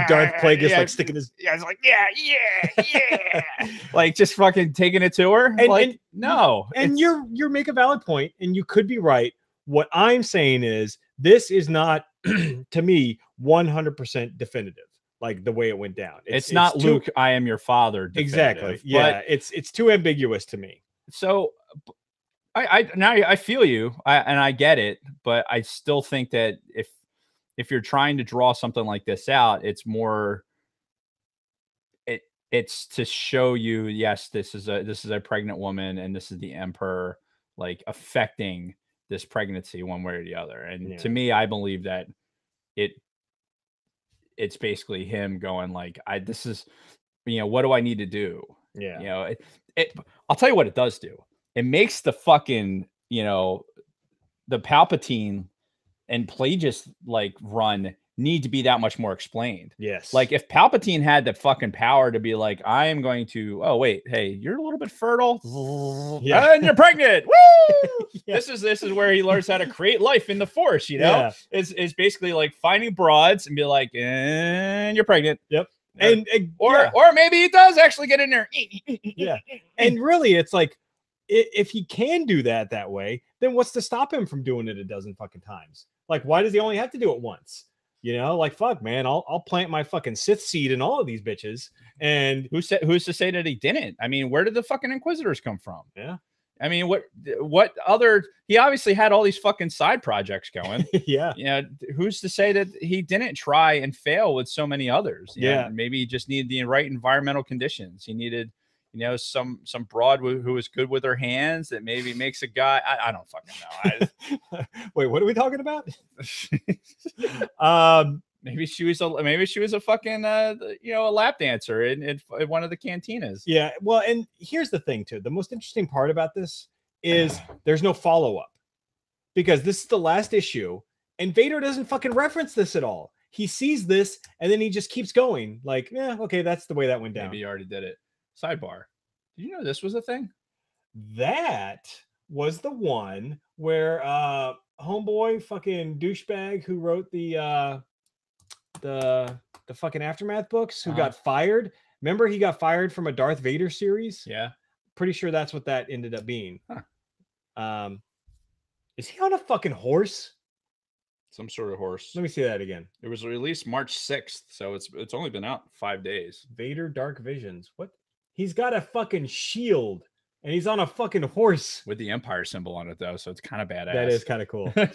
Darth Plagueis like sticking his it's like yeah like just fucking taking it to her, and no, and you're make a valid point, and you could be right. What I'm saying is, this is not to me 100% definitive, like the way it went down. It's not too, Luke, I am your father exactly. Yeah, it's too ambiguous to me. So I feel you, and I get it, but I still think that if you're trying to draw something like this out, it's more it's to show you, yes, this is a pregnant woman, and this is the Emperor, like, affecting this pregnancy one way or the other. And to me, I believe that it's basically him going like, this is, what do I need to do? Yeah. I'll tell you what it does do. It makes the fucking, the Palpatine and Plagueis like run need to be that much more explained. Yes. Like, if Palpatine had the fucking power to be like, I am going to, oh wait, hey, you're a little bit fertile, and you're pregnant. Woo! This is where he learns how to create life in the Force. It's basically like finding broads and be like, and you're pregnant. Yep. Or maybe he does actually get in there. Yeah. And really, it's like, if he can do that way, then what's to stop him from doing it a dozen fucking times? Like, why does he only have to do it once? Like, fuck, man, I'll plant my fucking Sith seed in all of these bitches. And who's to say that he didn't? I mean, where did the fucking Inquisitors come from? Yeah. I mean, what other, he obviously had all these fucking side projects going. Yeah. Who's to say that he didn't try and fail with so many others? Maybe he just needed the right environmental conditions. He needed, some broad who was good with her hands that maybe makes a guy. I don't fucking know. Wait, what are we talking about? Maybe she was a fucking a lap dancer in one of the cantinas. Yeah. Well, and here's the thing too. The most interesting part about this is there's no follow-up, because this is the last issue and Vader doesn't fucking reference this at all. he sees this and then he just keeps going. Like, yeah, okay, that's the way that went down. Maybe you already did it. Sidebar. Did you know this was a thing? That was the one where homeboy fucking douchebag who wrote the fucking Aftermath books who got fired. Remember he got fired from a Darth Vader series? Yeah. Pretty sure that's what that ended up being. Huh. Is he on a fucking horse? Some sort of horse. Let me see that again. It was released March 6th, so it's only been out 5 days. Vader Dark Visions. What? He's got a fucking shield and he's on a fucking horse with the Empire symbol on it, though, so it's kind of badass. That is kind of cool. But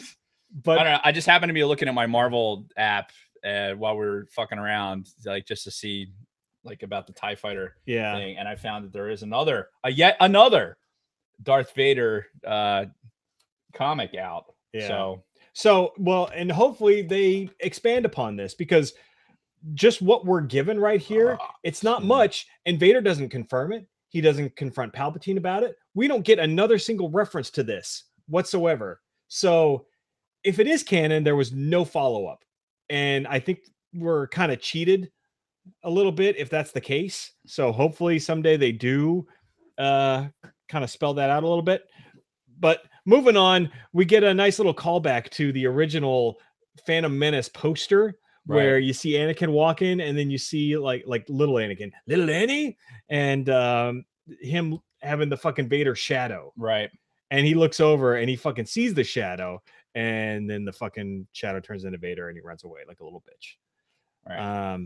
I don't know. I just happened to be looking at my Marvel app while we were fucking around, like just to see like about the TIE Fighter thing, and I found that there is yet another Darth Vader comic out. Yeah. So well, and hopefully they expand upon this, because just what we're given right here, it's not much, and Vader doesn't confirm it. He doesn't confront Palpatine about it. We don't get another single reference to this whatsoever. So if it is canon, there was no follow-up. And I think we're kind of cheated a little bit if that's the case. So hopefully someday they do kind of spell that out a little bit. But moving on, we get a nice little callback to the original Phantom Menace poster, where you see Anakin walking, and then you see like little Anakin, little Annie, and him having the fucking Vader shadow. Right. And he looks over and he fucking sees the shadow, and then the fucking shadow turns into Vader and he runs away like a little bitch. Right.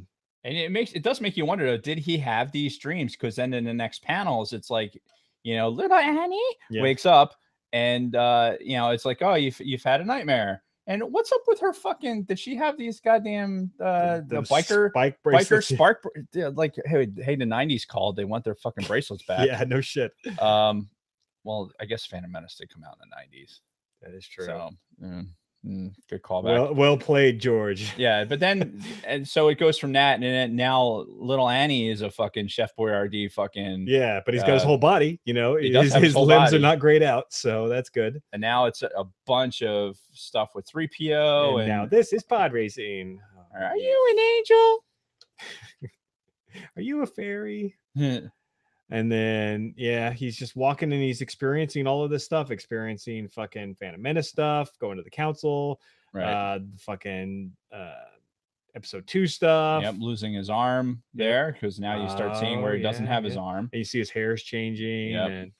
And it does make you wonder, did he have these dreams? Because then in the next panels, it's like, little Annie wakes up and it's like, oh, you've had a nightmare. And what's up with her fucking? Did she have these goddamn the biker spark? Like, hey, the 90s called. They want their fucking bracelets back. Yeah, no shit. Well, I guess Phantom Menace did come out in the 90s. That is true. So, good callback. Well played, George. Yeah, but then, and so it goes from that, and then now little Annie is a fucking Chef Boyardee fucking. Yeah, but he's got his whole body. His limbs body. are not grayed out, so that's good. And now it's a bunch of stuff with 3PO. And now this is pod racing. Are you an angel? Are you a fairy? And then, he's just walking and he's experiencing all of this stuff, experiencing fucking Phantom Menace stuff, going to the council, fucking episode 2 stuff. Yep, losing his arm there, because now you start seeing where he doesn't have his arm. And you see his hair's changing. And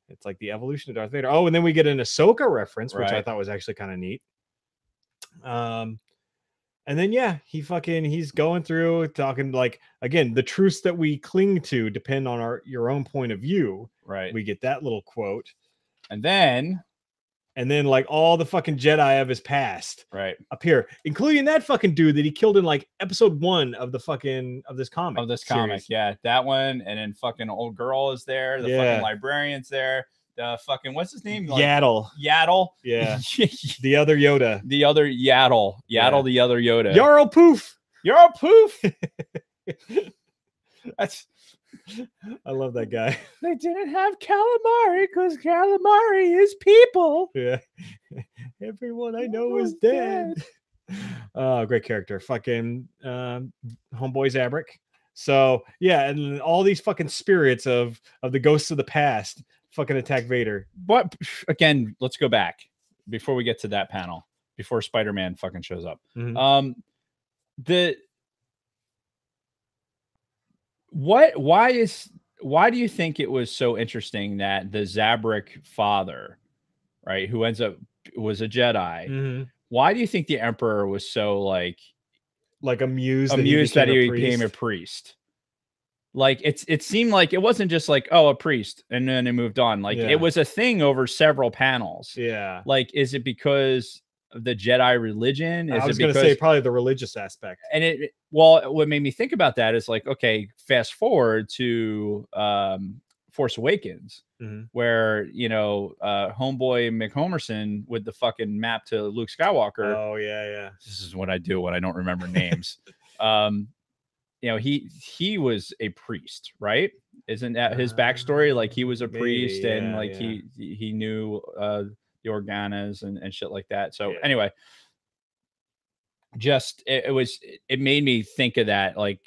it's like the evolution of Darth Vader. Oh, and then we get an Ahsoka reference, which I thought was actually kind of neat. And then, he's going through talking, like, again, the truths that we cling to depend on your own point of view. Right. We get that little quote. And then like all the fucking Jedi of his past appear, including that fucking dude that he killed in like episode 1 of this comic. Yeah, that one. And then fucking old girl is there. The fucking librarian's there. The fucking, what's his name? Yaddle. Yeah. The other Yoda. The other Yaddle. The other Yoda. Yarl Poof. I love that guy. They didn't have calamari because calamari is people. Yeah. Everyone I know is dead. Oh, great character. Fucking homeboy Zabrak. So and all these fucking spirits of the ghosts of the past fucking attack Vader. But again, let's go back before we get to that panel, before Spider-Man fucking shows up. Mm-hmm. Why do you think it was so interesting that the Zabrak father, right, who ends up was a Jedi, why do you think the Emperor was so like amused that he became a priest? Like it seemed like it wasn't just like, oh, a priest, and then it moved on. Like it was a thing over several panels. Yeah. Like, is it because of the Jedi religion? I was going to say probably the religious aspect. And what made me think about that is like, okay, fast forward to Force Awakens, where homeboy McHomerson with the fucking map to Luke Skywalker. Oh yeah. This is what I do when I don't remember names. He was a priest, right? Isn't that his backstory? Like he was a priest, and he knew the Organas and shit like that. So anyway, just it made me think of that. Like,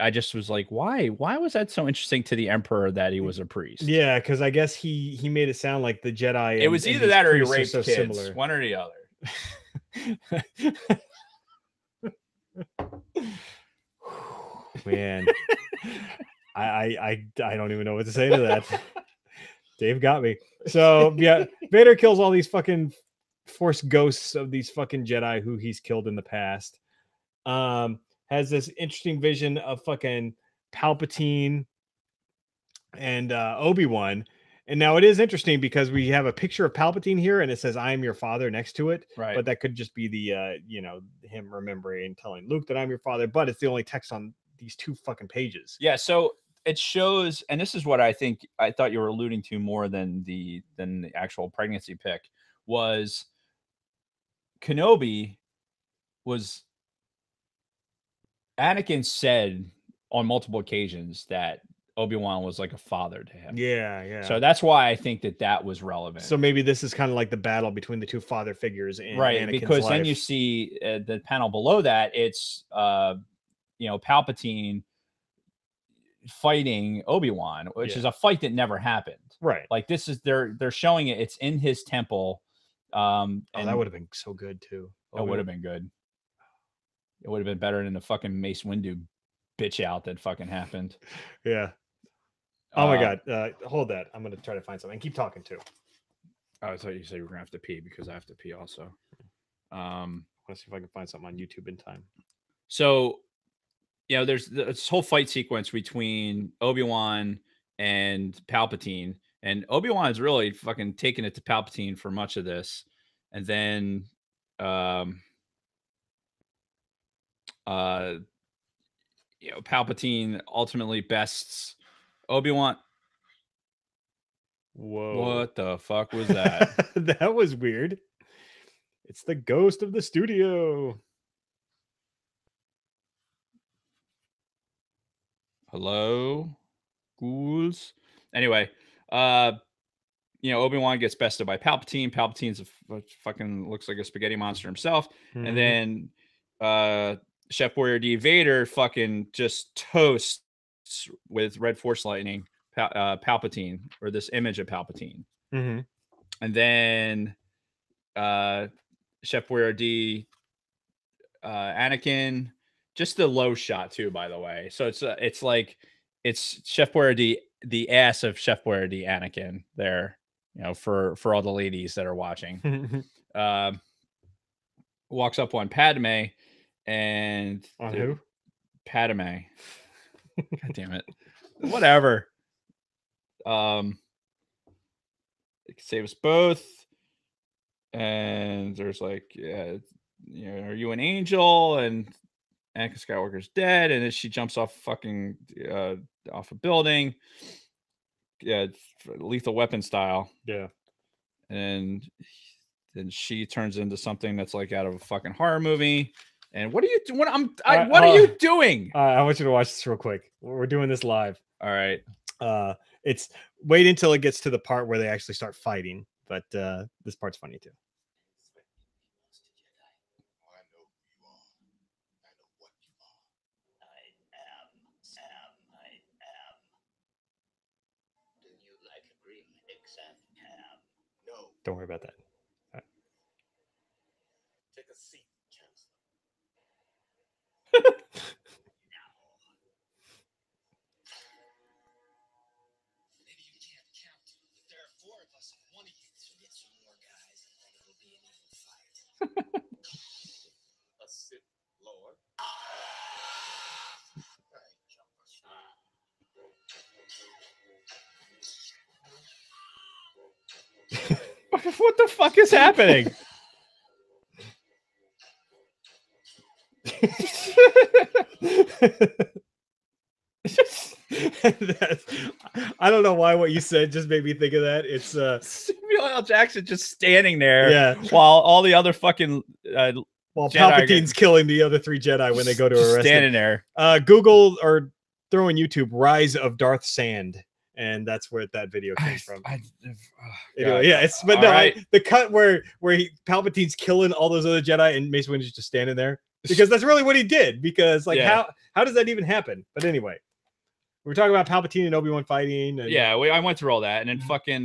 I just was like, why was that so interesting to the Emperor that he was a priest? Yeah, because I guess he made it sound like the Jedi. It was and either these that or he priests are raped so kids, similar. one or the other. Man, I don't even know what to say to that. Dave got me. So yeah, Vader kills all these fucking Force ghosts of these fucking Jedi who he's killed in the past. Has this interesting vision of fucking Palpatine and Obi-Wan. And now it is interesting because we have a picture of Palpatine here and it says, "I am your father" next to it. Right. But that could just be the, him remembering and telling Luke that I'm your father. But it's the only text on these 2 fucking pages. Yeah. So it shows, and this is what I thought you were alluding to more than the actual pregnancy pic, was Kenobi was Anakin said on multiple occasions that Obi-Wan was like a father to him. Yeah, yeah. So that's why I think that was relevant. So maybe this is kind of like the battle between the 2 father figures in right, Anakin's because life. then you see the panel below that, it's Palpatine fighting Obi-Wan, which is a fight that never happened. Right. Like, this is they're showing it. It's in his temple. And that would have been so good too. It would have been good. It would have been better than the fucking Mace Windu bitch out that fucking happened. Yeah. Oh my god. Hold that. I'm gonna try to find something. Keep talking too. Oh, I thought you said you were gonna have to pee, because I have to pee also. I want to see if I can find something on YouTube in time. So, there's this whole fight sequence between Obi-Wan and Palpatine, and Obi-Wan is really fucking taking it to Palpatine for much of this, and then Palpatine ultimately bests Obi-Wan. Whoa. What the fuck was that? That was weird. It's the ghost of the studio. Hello, ghouls. Anyway, Obi-Wan gets bested by Palpatine. Palpatine's fucking looks like a spaghetti monster himself. Mm-hmm. And then Chef Warrior D Vader fucking just toasts with red force lightning Palpatine, or this image of Palpatine. Mm-hmm. And then Chef Warrior D Anakin, just the low shot too, by the way. So it's like it's Chef Warrior D, the ass of Chef Warrior D Anakin there, for all the ladies that are watching. Walks up on Padme, and on who? Padme. God damn it. Whatever. It can save us both. And there's like, are you an angel? And Anakin Skywalker's dead, and then she jumps off fucking off a building. Yeah, Lethal Weapon style. Yeah. And then she turns into something that's like out of a fucking horror movie. And what are you doing? What are you doing? I want you to watch this real quick. We're doing this live. All right. It's wait until it gets to the part where they actually start fighting. But this part's funny too. Don't worry about that. Right. Take a seat, Chancellor. Maybe you can't count, but there are 4 of us and one of you should get some more guys, and then it'll be an even fight. A Sith Lord. What the fuck is happening? I don't know why what you said just made me think of that. It's Samuel L. Jackson just standing there, yeah, while all the other fucking while Palpatine's killing the other 3 Jedi when they go to arrest standing him. there. Google or throw in YouTube "Rise of Darth Sand," and that's where that video came from. Anyway, yeah, it's but no, right. the cut where Palpatine's killing all those other Jedi and Mace Windu's just standing there. because that's really what he did. Because like Yeah. how does that even happen? But anyway, we're talking about Palpatine and Obi-Wan fighting. And Yeah, I went through all that, and then Mhm. fucking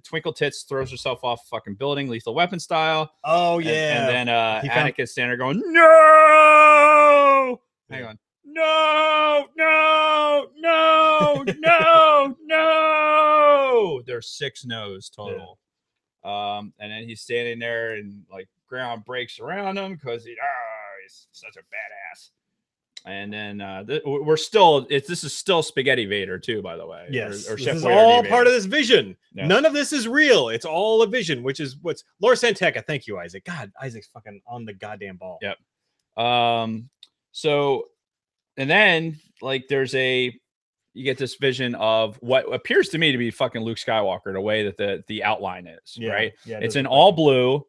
Twinkle Tits throws herself off a fucking building, Lethal Weapon style. oh And, yeah, and then He found- Anakin's standing there going, "No!" Hang Yeah. on. No, no, no, no, no. There's 6 no's total. And then he's standing there and like ground breaks around him because he's such a badass. And then we're still this is still Spaghetti Vader too, by the way. Yes, or this Chef is Boyardee all Vader. part of this vision. Yes. None of this is real. It's all a vision, which is what's Laura Santeca. Thank you, Isaac. God, Isaac's fucking on the goddamn ball. Yep. So, and then like you get this vision of what appears to me to be fucking Luke Skywalker, the way that the outline is, Yeah, right? yeah, it It's does in look like all him. blue,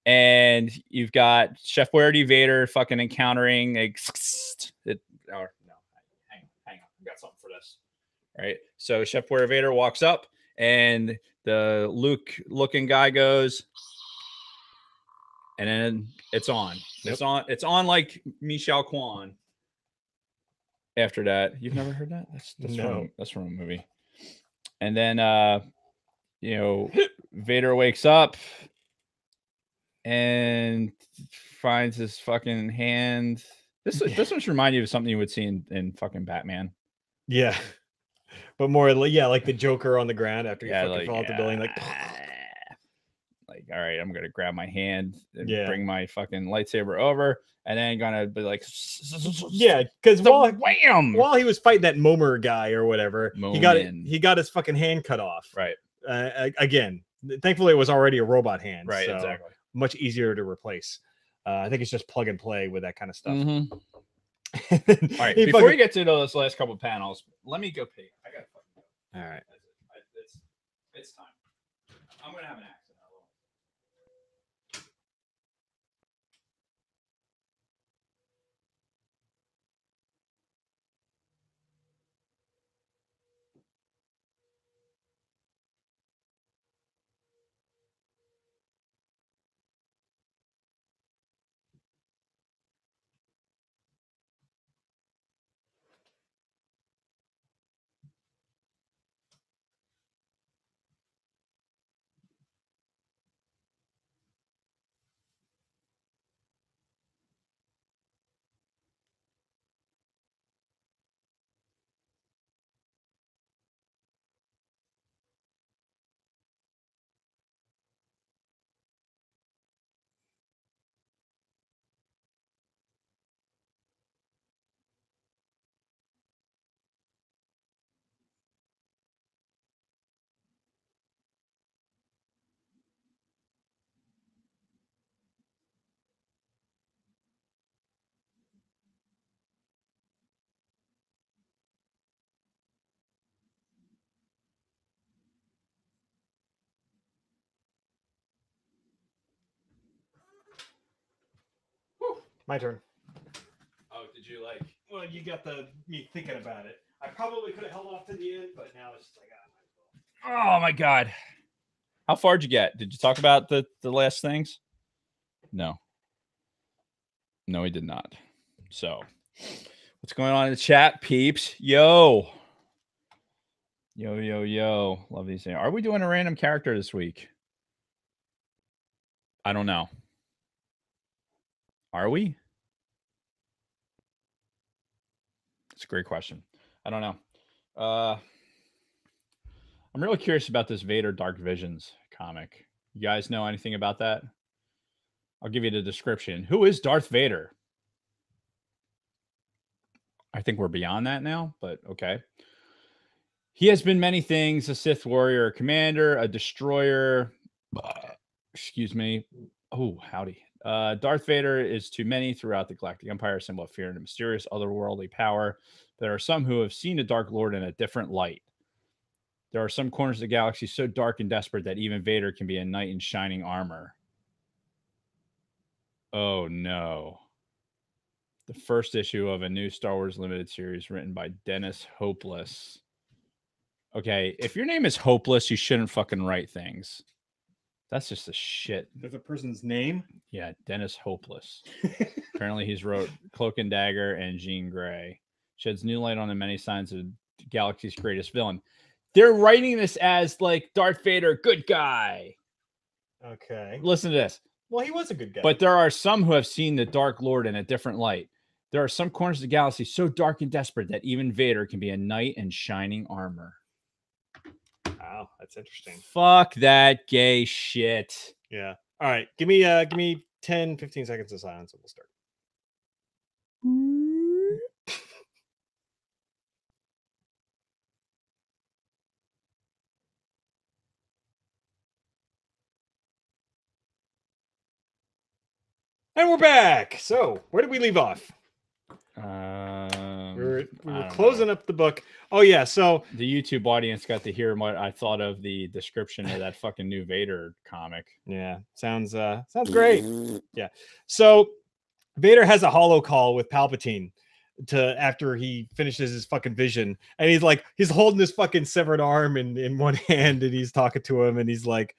and you've got Chef Boyardee Vader fucking encountering hang on, I got something for this. Right. So Chef Boyardee Vader walks up, and the Luke looking guy goes, and then it's on. Yep. It's on like Michelle Kwan. After that, you've never heard that? No. That's from a movie. And then Vader wakes up and finds his fucking hand. This one's remind you of something you would see in fucking Batman. Yeah, but more like the Joker on the ground after he Yeah, fucking fell out the building. Like, like, all right, I'm gonna grab my hand and Yeah. bring my fucking lightsaber over, and then gonna be like, yeah, because wham! while he was fighting that Momer guy or whatever, Momin. he got his fucking hand cut off. Right, Again, thankfully it was already a robot hand. right, so exactly. much easier to replace. I think it's just plug and play with that kind of stuff. Mhm. All All right, before we get to those last couple panels, let me go pee. I gotta fucking go. All right. It's time. I'm gonna have an accident. My turn. Oh, did you like? Well, you got me thinking about it. I probably could have held off to the end, but now it's just like, Oh my god! How far did you get? Did you talk about the last things? No, we did not. So, what's going on in the chat, peeps? Yo, love these things. Are we doing a random character this week? I don't know. Are we? It's a great question. I don't know. I'm really curious about this Vader Dark Visions comic. You guys know anything about that? I'll give you the description. Who is Darth Vader? I think we're beyond that now, but okay. He has been many things: a Sith warrior, a commander, a destroyer. Excuse me. Oh, howdy. Darth Vader is to many throughout the Galactic Empire a symbol of fear and a mysterious otherworldly power. There are some who have seen the Dark Lord in a different light. There are some corners of the galaxy so dark and desperate that even Vader can be a knight in shining armor. Oh no. The first issue of a new Star Wars limited series written by Dennis Hopeless. Okay, if your name is Hopeless, you shouldn't fucking write things. That's just a shit. There's a person's name. Yeah, Dennis Hopeless. Apparently, he's wrote Cloak and Dagger and Jean Grey. Sheds new light on the many signs of the galaxy's greatest villain. They're writing this as like Darth Vader, good guy. Okay. Listen to this. Well, he was a good guy. But there are some who have seen the Dark Lord in a different light. There are some corners of the galaxy so dark and desperate that even Vader can be a knight in shining armor. Wow, that's interesting. Fuck that gay shit. Yeah. All right. Give me 10, 15 seconds of silence and we'll start. And we're back. So, where did we leave off? We were closing up the book. Oh yeah, so the YouTube audience got to hear what I thought of the description of that fucking new Vader comic. Yeah, sounds great. Yeah. So Vader has a holo call with Palpatine after he finishes his fucking vision, and he's holding his fucking severed arm in one hand, and he's talking to him, and he's like,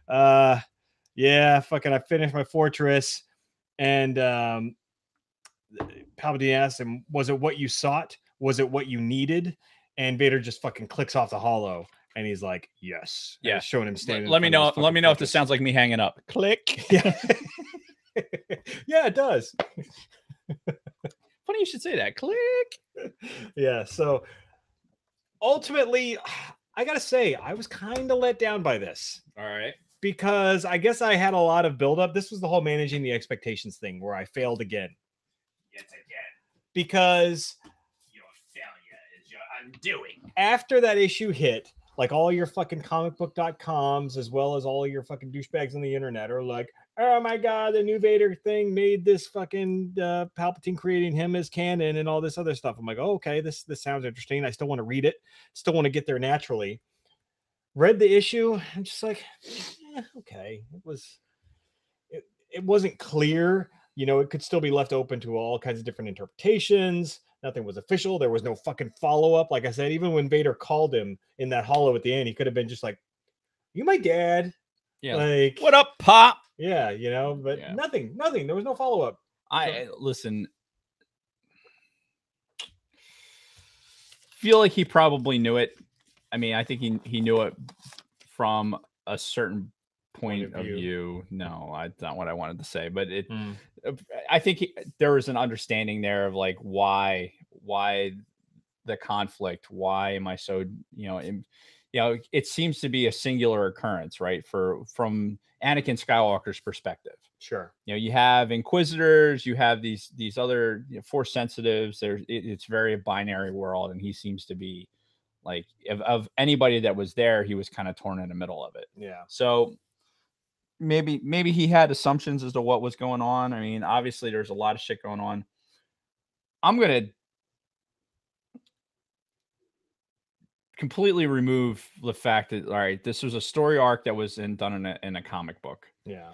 yeah, fucking I finished my fortress. And Palpatine asks him, was it what you sought? Was it what you needed? And Vader just fucking clicks off the holo, and he's like, yes. Yeah. Showing him standing. Let me know if this sounds like me hanging up. Click. Yeah. Yeah, it does. Funny you should say that. Click. Yeah. So ultimately, I gotta say, I was kind of let down by this. All right. Because I guess I had a lot of buildup. This was the whole managing the expectations thing where I failed again. Yet again. Because Your failure is your undoing. After that issue hit, like all your fucking comicbook.coms, as well as all your fucking douchebags on the internet are like, oh my God, the new Vader thing made this fucking Palpatine creating him as canon and all this other stuff. I'm like, oh, okay, this sounds interesting. I still want to read it. Still want to get there naturally. Read the issue. I'm just like, okay. It wasn't clear. You know, it could still be left open to all kinds of different interpretations. Nothing was official. There was no fucking follow-up. Like I said, even when Vader called him in that holo at the end, he could have been just like, you my dad. Yeah. Like, what up, Pop? Yeah, you know, but Yeah. nothing. There was no follow-up. Listen. Feel like he probably knew it. I mean, I think he knew it from a certain point of view. No, that's not what I wanted to say, but I think there was an understanding there of like why the conflict. Why am I so, it seems to be a singular occurrence, right? From Anakin Skywalker's perspective. Sure. You have Inquisitors, you have these other Force sensitives. It's very a binary world, and he seems to be like of anybody that was there, he was kind of torn in the middle of it. Yeah. So maybe he had assumptions as to what was going on. I mean, obviously there's a lot of shit going on. I'm going to completely remove the fact that, all right, this was a story arc that was done in a comic book. Yeah.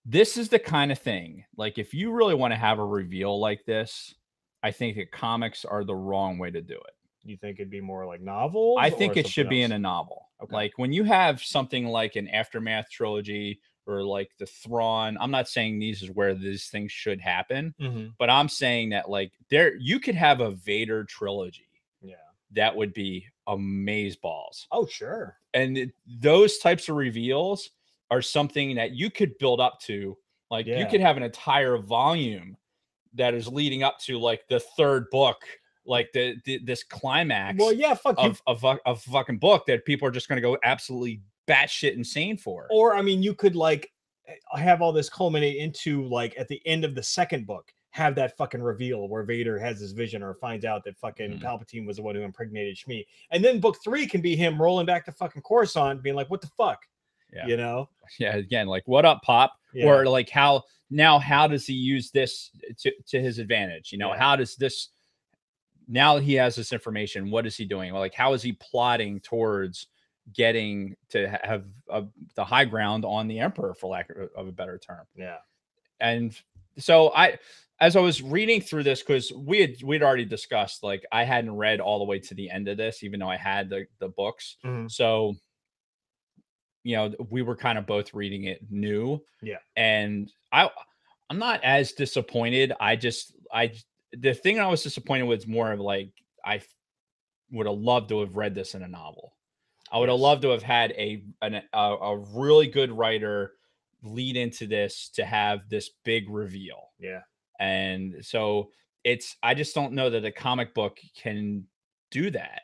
This is the kind of thing, like if you really want to have a reveal like this, I think that comics are the wrong way to do it. You think it'd be more like novels? I think it should be in a novel. Okay. Like when you have something like an Aftermath trilogy or like the Thrawn, I'm not saying these is where these things should happen, but I'm saying that like you could have a Vader trilogy. Yeah. That would be amazeballs. Oh, sure. And those types of reveals are something that you could build up to. Like you could have an entire volume that is leading up to like the third book. Like this climax, well, yeah, of fucking book that people are just going to go absolutely batshit insane for. Or I mean, you could like have all this culminate into like at the end of the second book, have that fucking reveal where Vader has his vision or finds out that fucking Palpatine was the one who impregnated Shmi, and then book 3 can be him rolling back to fucking Coruscant, being like, "What the fuck?" Yeah. You know? Yeah. Again, like, what up, Pop? Yeah. Or like, how does he use this to his advantage? How does this? Now he has this information. What is he doing? Like, how is he plotting towards getting to have the high ground on the Emperor, for lack of a better term? Yeah. And so as I was reading through this, because we'd already discussed, like, I hadn't read all the way to the end of this, even though I had the books. So you know, we were kind of both reading it new. Yeah. And I'm not as disappointed. The thing I was disappointed with is more of like, would have loved to have read this in a novel. I would have Yes. loved to have had a really good writer lead into this to have this big reveal. Yeah. And so I just don't know that a comic book can do that.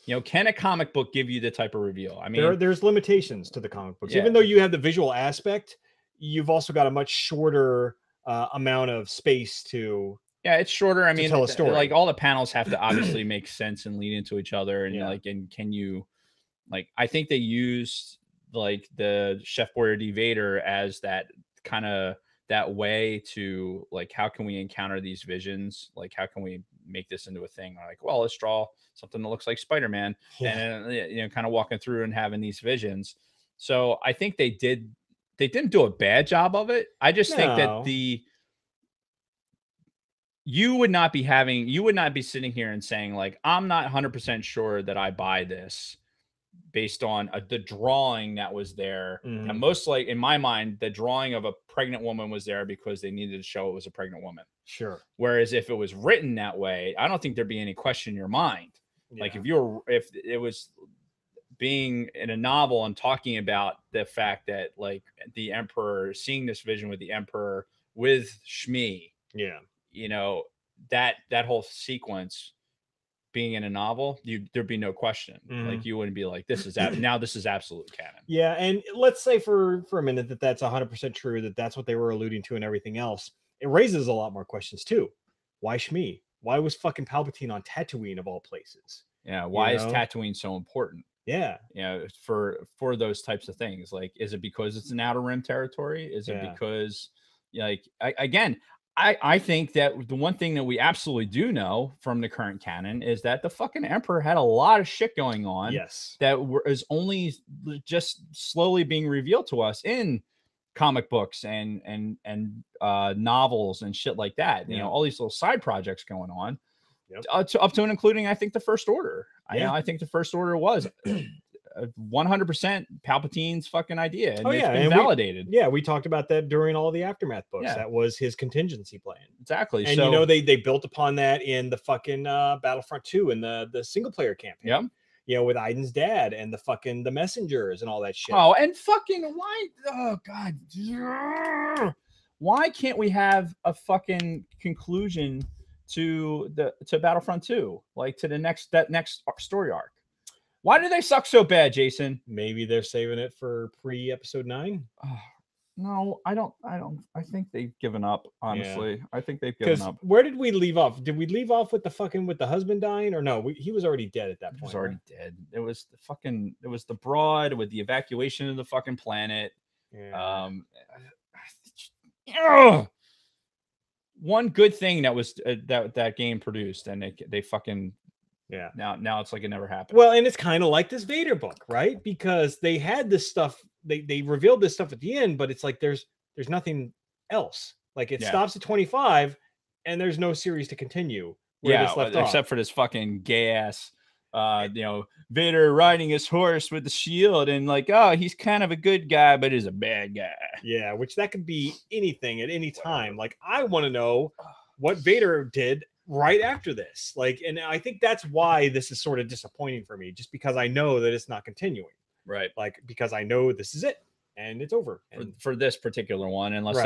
You know, can a comic book give you the type of reveal? I mean, There's limitations to the comic books. Yeah. Even though you have the visual aspect, you've also got a much shorter amount of space to. yeah, it's shorter. I mean, tell a story. like all the panels have to obviously make sense and lead into each other. And Yeah. like, and can you, like, I think they used like the Chef Boyardee Vader as that kind of that way to like, how can we encounter these visions? Like, how can we make this into a thing? Like, well, let's draw something that looks like Spider-Man, Yeah. and you know, kind of walking through and having these visions. So I think they didn't do a bad job of it. I just think that No. you would not be sitting here and saying like, I'm not 100% sure that I buy this based on the drawing that was there. Mhm. And most, like, in my mind, the drawing of a pregnant woman was there because they needed to show it was a pregnant woman. Sure. Whereas if it was written that way, I don't think there'd be any question in your mind. Like Yeah. if it was being in a novel and talking about the fact that like the emperor, seeing this vision with the emperor with Shmi, Yeah. you know, that whole sequence being in a novel, there'd be no question. Mhm. Like, you wouldn't be like, this is now this is absolute canon. Yeah, and let's say for a minute that that's 100% true, that that's what they were alluding to and everything else. It raises a lot more questions too. Why Shmi? Why was fucking Palpatine on Tatooine of all places? Yeah, why is know? Tatooine so important? Yeah. You know, for those types of things. Like, is it because it's an outer rim territory? Is it Yeah. because, like, again, I think that the one thing that we absolutely do know from the current canon is that the fucking emperor had a lot of shit going on Yes. that is only just slowly being revealed to us in comic books and novels and shit like that. You Yeah. know, all these little side projects going on. Yep. Up to and including, I think, the First Order. Yeah. I think the First Order was 100% Palpatine's fucking idea, and Oh, it's yeah, been and validated. Yeah, we talked about that during all the Aftermath books. Yeah. That was his contingency plan. Exactly. And so, you know, they built upon that in the fucking Battlefront 2 and the single player campaign. Yep. You know, with Aiden's dad and the messengers and all that shit. oh, and fucking why? Oh god, why can't we have a fucking conclusion to Battlefront 2, like to the next story arc? Why do they suck so bad, Jason? Maybe they're saving it for pre-episode 9. Oh, no, I don't. I think they've given up. Honestly, I think they've given Because up. where did we leave off? Did we leave off with the husband dying, or no? He was already dead at that He point. was already dead. It was the broad with the evacuation of the fucking planet. Yeah. One good thing that was that game produced, and they fucking Yeah. now it's like it never happened. Well, and it's kind of like this Vader book, right? Because they had this stuff, they revealed this stuff at the end, but it's like there's nothing else. Like it Yeah. stops at 25, and there's no series to continue where yeah, this left except off. for this fucking gay ass, you know, Vader riding his horse with the shield, and like, oh, he's kind of a good guy, but he's a bad guy. Yeah, which that could be anything at any time. Like I want to know what Vader did right after this. Like, and I think that's why this is sort of disappointing for me, just because I know that it's not continuing. Right. Like, because I know this is it and it's over. And For this particular one, unless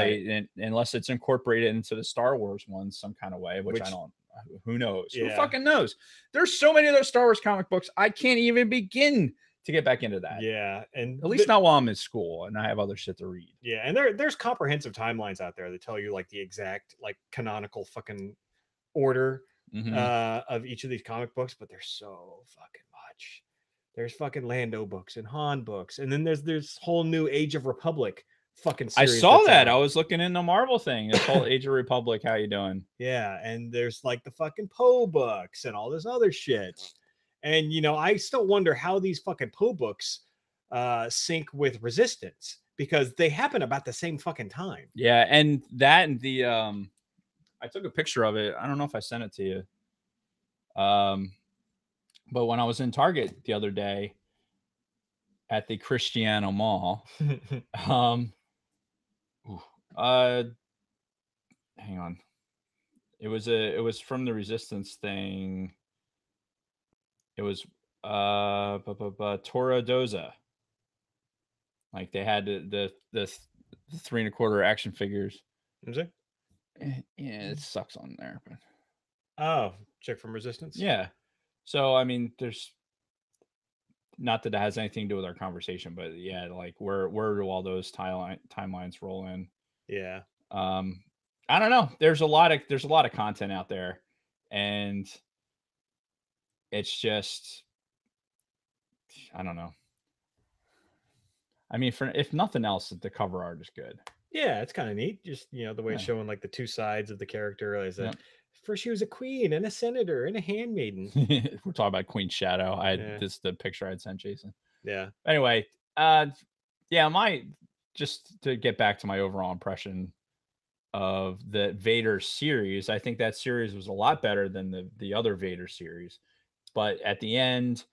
unless it's incorporated into the Star Wars one some kind of way, which I don't. Who knows? Who Yeah. fucking knows? There's so many of those Star Wars comic books. I can't even begin to get back into that. yeah, and At least not while I'm in school and I have other shit to read. yeah, and there's comprehensive timelines out there that tell you like the exact like canonical fucking order Mhm. of each of these comic books, but there's so fucking much. There's fucking Lando books and Han books, and then there's this whole new Age of Republic fucking I series. saw that's that. out. I was looking in the Marvel thing. It's called Age of Republic. How you doing? Yeah, and there's like the fucking Poe books and all this other shit. And you know, I still wonder how these fucking Poe books sync with Resistance, because they happen about the same fucking time. Yeah, and that and the I took a picture of it. I don't know if I sent it to you. But when I was in Target the other day, at the Cristiano Mall. Um, ooh, uh, hang on. It was from the Resistance thing. It was Tora Doza. Like they had the 3 1/4 action figures. Is it? Yeah, it sucks on there, but Oh, check from Resistance. yeah. So I mean, there's not that it has anything to do with our conversation, but yeah, like where do all those timelines roll in? Yeah. I don't know. There's a lot of content out there, and it's just I don't know. I mean, for if nothing else, the cover art is good. Yeah, it's kind of neat. Just the way it's Yeah. showing like the two sides of the character. As Yep. first she was a queen and a senator and a handmaiden. We're talking about Queen Shadow. Yeah. This is the picture I'd sent Jason. Yeah. Anyway, yeah, just to get back to my overall impression of the Vader series, I think that series was a lot better than the other Vader series. But at the end,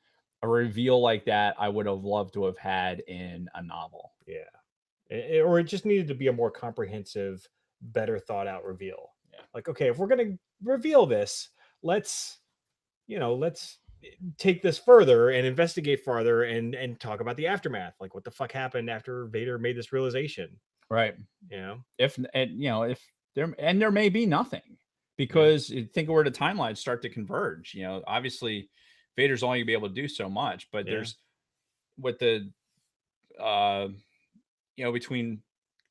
a reveal like that, I would have loved to have had in a novel. Yeah. Or it just needed to be a more comprehensive, better thought out reveal. Yeah. Like, okay, if we're going to reveal this, let's take this further and investigate farther and talk about the aftermath. Like what the fuck happened after Vader made this realization, Right. If there may be nothing, because think of where the timelines start to converge. Obviously Vader's only gonna be able to do so much, but there's what the between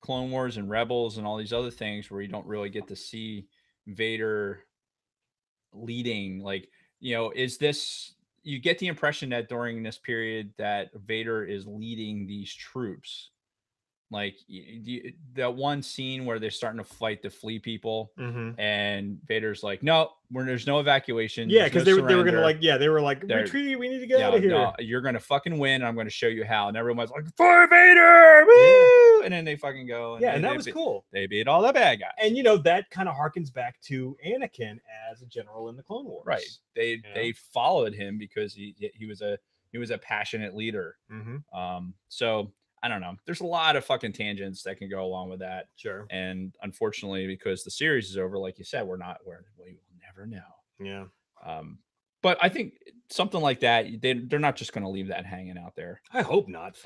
Clone Wars and Rebels and all these other things where you don't really get to see Vader leading. Like, is this, you get the impression that during this period that Vader is leading these troops. Like that one scene where they're starting to fight the flea people, and Vader's like, "No, there's no evacuation." Yeah, because no they were gonna retreat. We need to get out of here. No, you're gonna fucking win. And I'm gonna show you how. And everyone's like, "For Vader!" Woo! And then they fucking go. And that was cool. They beat all the bad guys. And that kind of harkens back to Anakin as a general in the Clone Wars. Right. They followed him because he was a passionate leader. So I don't know. There's a lot of fucking tangents that can go along with that. Sure. And unfortunately, because the series is over, like you said, we will never know. Yeah. But I think something like that, they're not just going to leave that hanging out there. I hope not.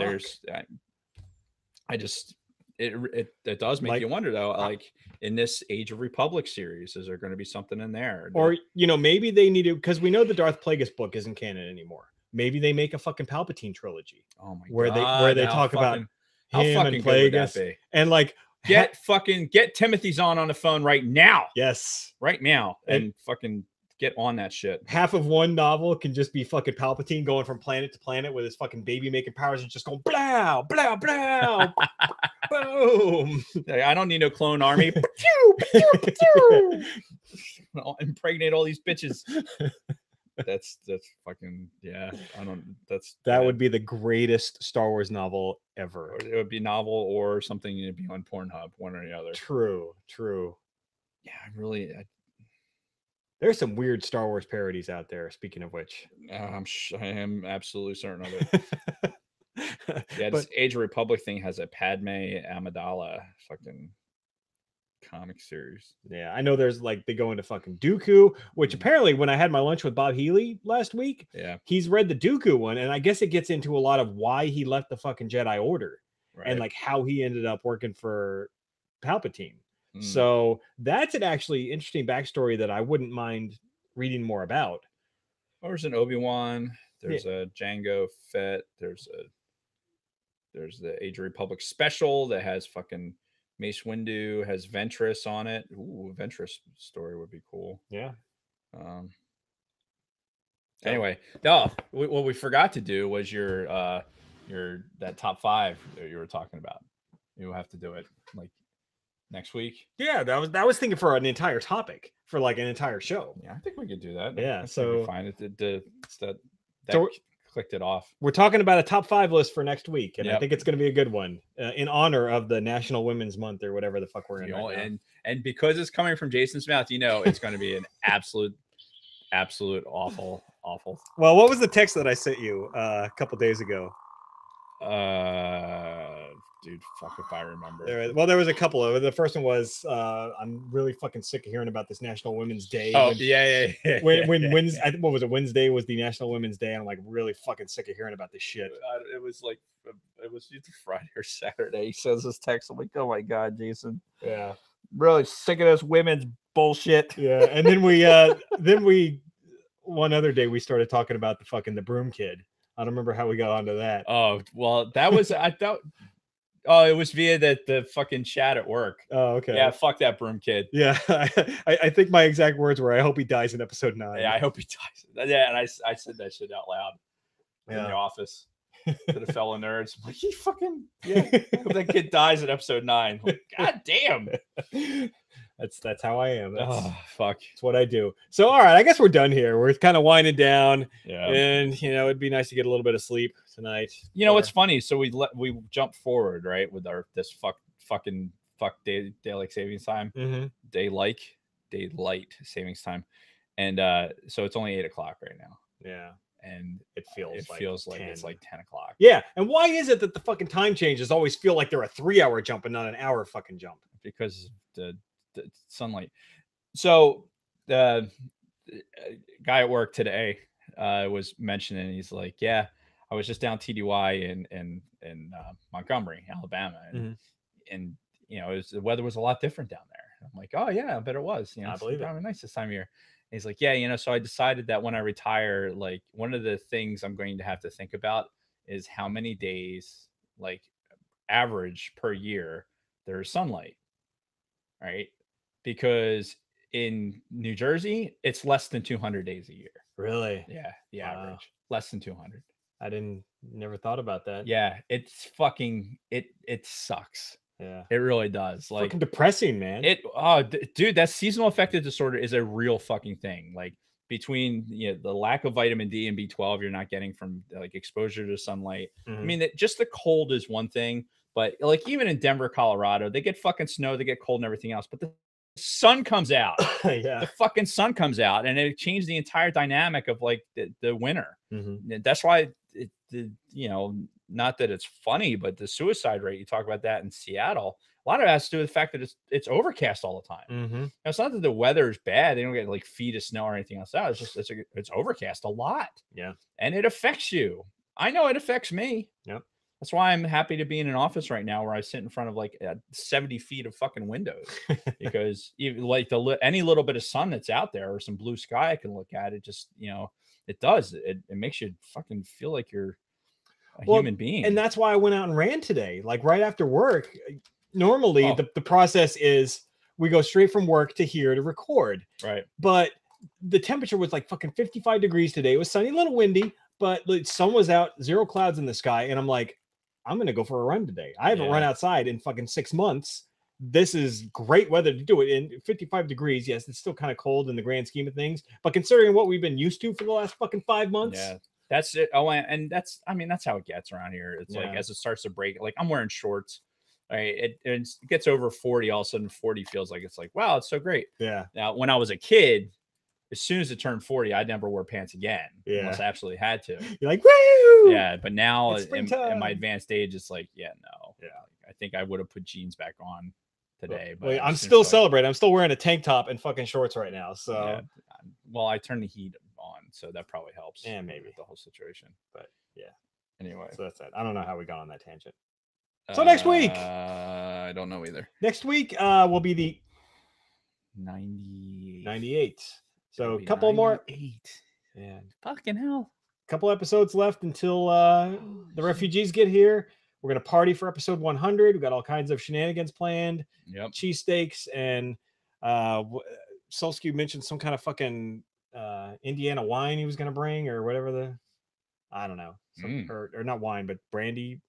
It does make you wonder though, like in this Age of Republic series, is there going to be something in there? Or, maybe they need to, because we know the Darth Plagueis book isn't canon anymore. Maybe they make a fucking Palpatine trilogy. Oh my god. Where they talk about him and Plagueis. And like get Timothy's on the phone right now. Yes. Right now. And fucking get on that shit. Half of one novel can just be fucking Palpatine going from planet to planet with his fucking baby making powers and just going blow, blow, blow. Boom. I don't need no clone army. I'll impregnate all these bitches. That's fucking that would be the greatest Star Wars novel ever. It would be novel or something to be on Pornhub, one or the other. True. Yeah, there's some weird Star Wars parodies out there. Speaking of which, I am absolutely certain of it. Yeah, this Age of Republic thing has a Padme Amidala fucking comic series. Yeah, I know there's they go into fucking Dooku, which apparently when I had my lunch with Bob Healy last week, he's read the Dooku one, and I guess it gets into a lot of why he left the fucking Jedi Order and how he ended up working for Palpatine. So that's an actually interesting backstory that I wouldn't mind reading more about. There's an Obi-Wan, there's a Jango Fett, there's the Age of Republic special that has fucking Mace Windu, has Ventress on it. Ooh, Ventress story would be cool. Yeah. Anyway, what we forgot to do was your that top 5 that you were talking about. You'll have to do it like next week. Yeah, that was thinking for an entire topic for like an entire show. Yeah, I think we could do that. Yeah, so fine. That so clicked it off. We're talking about a top 5 list for next week, and I think it's going to be a good one in honor of the National Women's Month or whatever the fuck we're in. Right now. And because it's coming from Jason's mouth, it's going to be an absolute awful. Well, what was the text that I sent you a couple days ago? Dude, fuck if I remember. There was a couple of it. The first one was I'm really fucking sick of hearing about this National Women's Day. Oh, yeah. When Wednesday, what was it? Wednesday was the National Women's Day. And I'm like really fucking sick of hearing about this shit. It was like, it was either Friday or Saturday. He sends this text. I'm like, oh my God, Jason. Yeah. Really sick of this women's bullshit. Yeah. And then we one other day we started talking about the broom kid. I don't remember how we got onto that. Oh, well, that was, I thought, oh, it was via the fucking chat at work. Oh, okay. Yeah, fuck that broom kid. Yeah. I think my exact words were, I hope he dies in episode 9. Yeah, I hope he dies. Yeah, and I said that shit out loud in the Yeah. office to the fellow nerds. I'm like, he fucking, yeah, I hope that kid dies in episode 9. Like, God damn. That's how I am. Oh, fuck. That's what I do. So, all right, I guess we're done here. We're kind of winding down, Yeah. and it'd be nice to get a little bit of sleep tonight. You know what's funny? So we jumped forward, right, with our this fucking daylight savings time, Mm-hmm. daylight savings time, and so it's only 8 o'clock right now, Yeah, and it feels like 10. it's like 10 o'clock. Yeah, and why is it that the fucking time changes always feel like they're a 3-hour jump and not an hour fucking jump? Because the sunlight. So the guy at work today was mentioning, he's like, yeah, I was just down TDY in Montgomery, Alabama, and the weather was a lot different down there. I'm like, oh yeah, I bet it was. I It's believe it. probably nice this time of year. And he's like, yeah, so I decided that when I retire, like one of the things I'm going to have to think about is how many days, like average per year, there's sunlight, right? Because in New Jersey, it's less than 200 days a year. Really? Yeah, the Wow. average, less than 200. I never thought about that. Yeah, it's fucking it sucks. Yeah, It really does. Like fucking depressing, man. Dude, that seasonal affective disorder is a real fucking thing. Like between the lack of vitamin D and B12 you're not getting from like exposure to sunlight. I mean, just the cold is one thing, but like even in Denver, Colorado, they get fucking snow, they get cold and everything else, but the sun comes out. Yeah, The fucking sun comes out, and it changed the entire dynamic of like the winter. Mhm. That's why not that it's funny, but the suicide rate, you talk about that in Seattle, a lot of it has to do with the fact that it's overcast all the time. Mhm. Now, it's not that the weather is bad; they don't get like feet of snow or anything else. It's just it's overcast a lot. Yeah, And it affects you. I know it affects me. Yep. That's why I'm happy to be in an office right now where I sit in front of like 70 feet of fucking windows, because even like any little bit of sun that's out there or some blue sky I can look at, it just it does it makes you fucking feel like you're a human being. And that's why I went out and ran today. Like right after work. Normally, Oh. the process is we go straight from work to here to record. Right. But the temperature was like fucking 55 degrees today. It was sunny, a little windy, but the sun was out, 0 clouds in the sky. And I'm like, I'm going to go for a run today. I haven't run outside in fucking 6 months. This is great weather to do it in. 55 degrees. Yes, it's still kind of cold in the grand scheme of things, but considering what we've been used to for the last fucking 5 months. Yeah, that's it. Oh, and that's how it gets around here. It's like Yeah. as it starts to break, like I'm wearing shorts. Right. It gets over 40. All of a sudden 40 feels like it's like, wow, it's so great. Yeah. Now, when I was a kid, as soon as it turned 40, I never wore pants again. Yeah. Unless I absolutely had to. You're like, woo! Yeah. But now It's in springtime. my advanced age, it's like, yeah, no. Yeah. I think I would have put jeans back on today. But Well, I'm as soon still as I- celebrating. I'm still wearing a tank top and fucking shorts right now. So Yeah. Well, I turned the heat on, so that probably helps. Yeah, maybe. with the whole situation. But yeah. Anyway. So that's it. I don't know how we got on that tangent. So next week. I don't know either. Next week will be the 98. 98. So It'll a be couple more. 98. Yeah. Fucking hell. Couple episodes left until the refugees get here. We're gonna party for episode 100. We got all kinds of shenanigans planned. Yep. Cheesesteaks and Solsky mentioned some kind of fucking Indiana wine he was gonna bring or whatever I don't know, or not wine but brandy.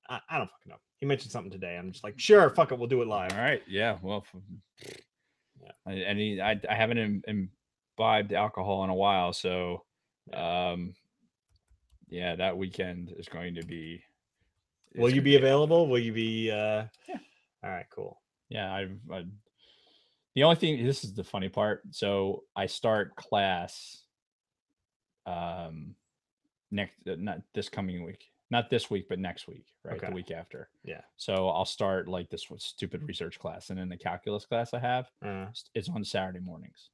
I don't fucking know. He mentioned something today. I'm just like, sure, fuck it, we'll do it live. All right. Yeah. Well. Yeah. I haven't imbibed alcohol in a while, so yeah, that weekend is going to be. Will you be available? Will you be? Yeah. All right. Cool. Yeah. I the only thing. This is the funny part. So I start class. Not this coming week. not this week, but next week, right? Okay. The week after. Yeah. So I'll start like this stupid research class, and then the calculus class I have, Uh, it's on Saturday mornings,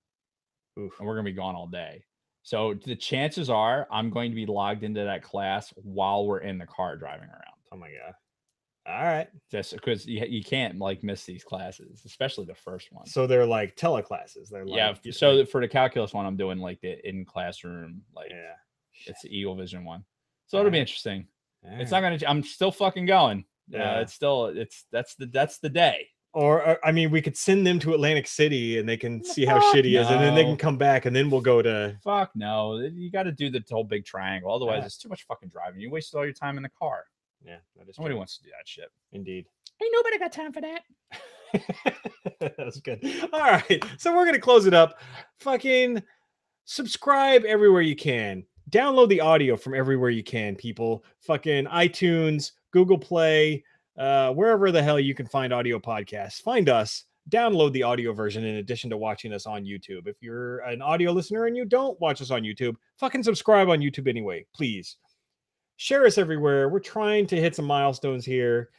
oof. and we're gonna be gone all day. So the chances are I'm going to be logged into that class while we're in the car driving around. Oh my god. All right. Just because you can't like miss these classes, especially the first one. So they're like teleclasses. They're Yeah. like, So like, for the calculus one, I'm doing like the in classroom, like yeah. it's the Eagle Vision one. So it'll be Alright. interesting. All It's right. not gonna. I'm still fucking going. Yeah. It's still. That's the day. Or I mean, we could send them to Atlantic City and they can see how Fuck shitty it is, and then they can no. come back, and then we'll go to. Fuck no. You got to do the whole big triangle. Otherwise, Alright. it's too much fucking driving. You wasted all your time in the car. Yeah, that is Nobody true. wants to do that shit. Indeed. Ain't nobody got time for that. That was good. All right, so we're gonna close it up. Fucking subscribe everywhere you can. Download the audio from everywhere you can, people. Fucking iTunes, Google Play, wherever the hell you can find audio podcasts. Find us. Download the audio version in addition to watching us on YouTube. If you're an audio listener and you don't watch us on YouTube, fucking subscribe on YouTube anyway, please. Share us everywhere. We're trying to hit some milestones here.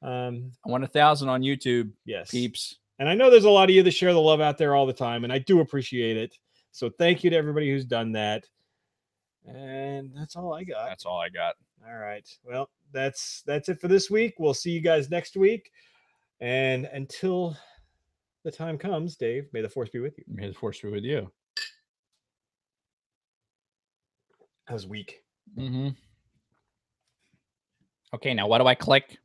I want 1,000 on YouTube, Yes. peeps. And I know there's a lot of you that share the love out there all the time, and I do appreciate it. So thank you to everybody who's done that. And that's all I got. That's all I got. All right. Well, that's it for this week. We'll see you guys next week. And until the time comes, Dave, may the force be with you. May the force be with you. That was weak. Mm-hmm. Okay, now what do I click?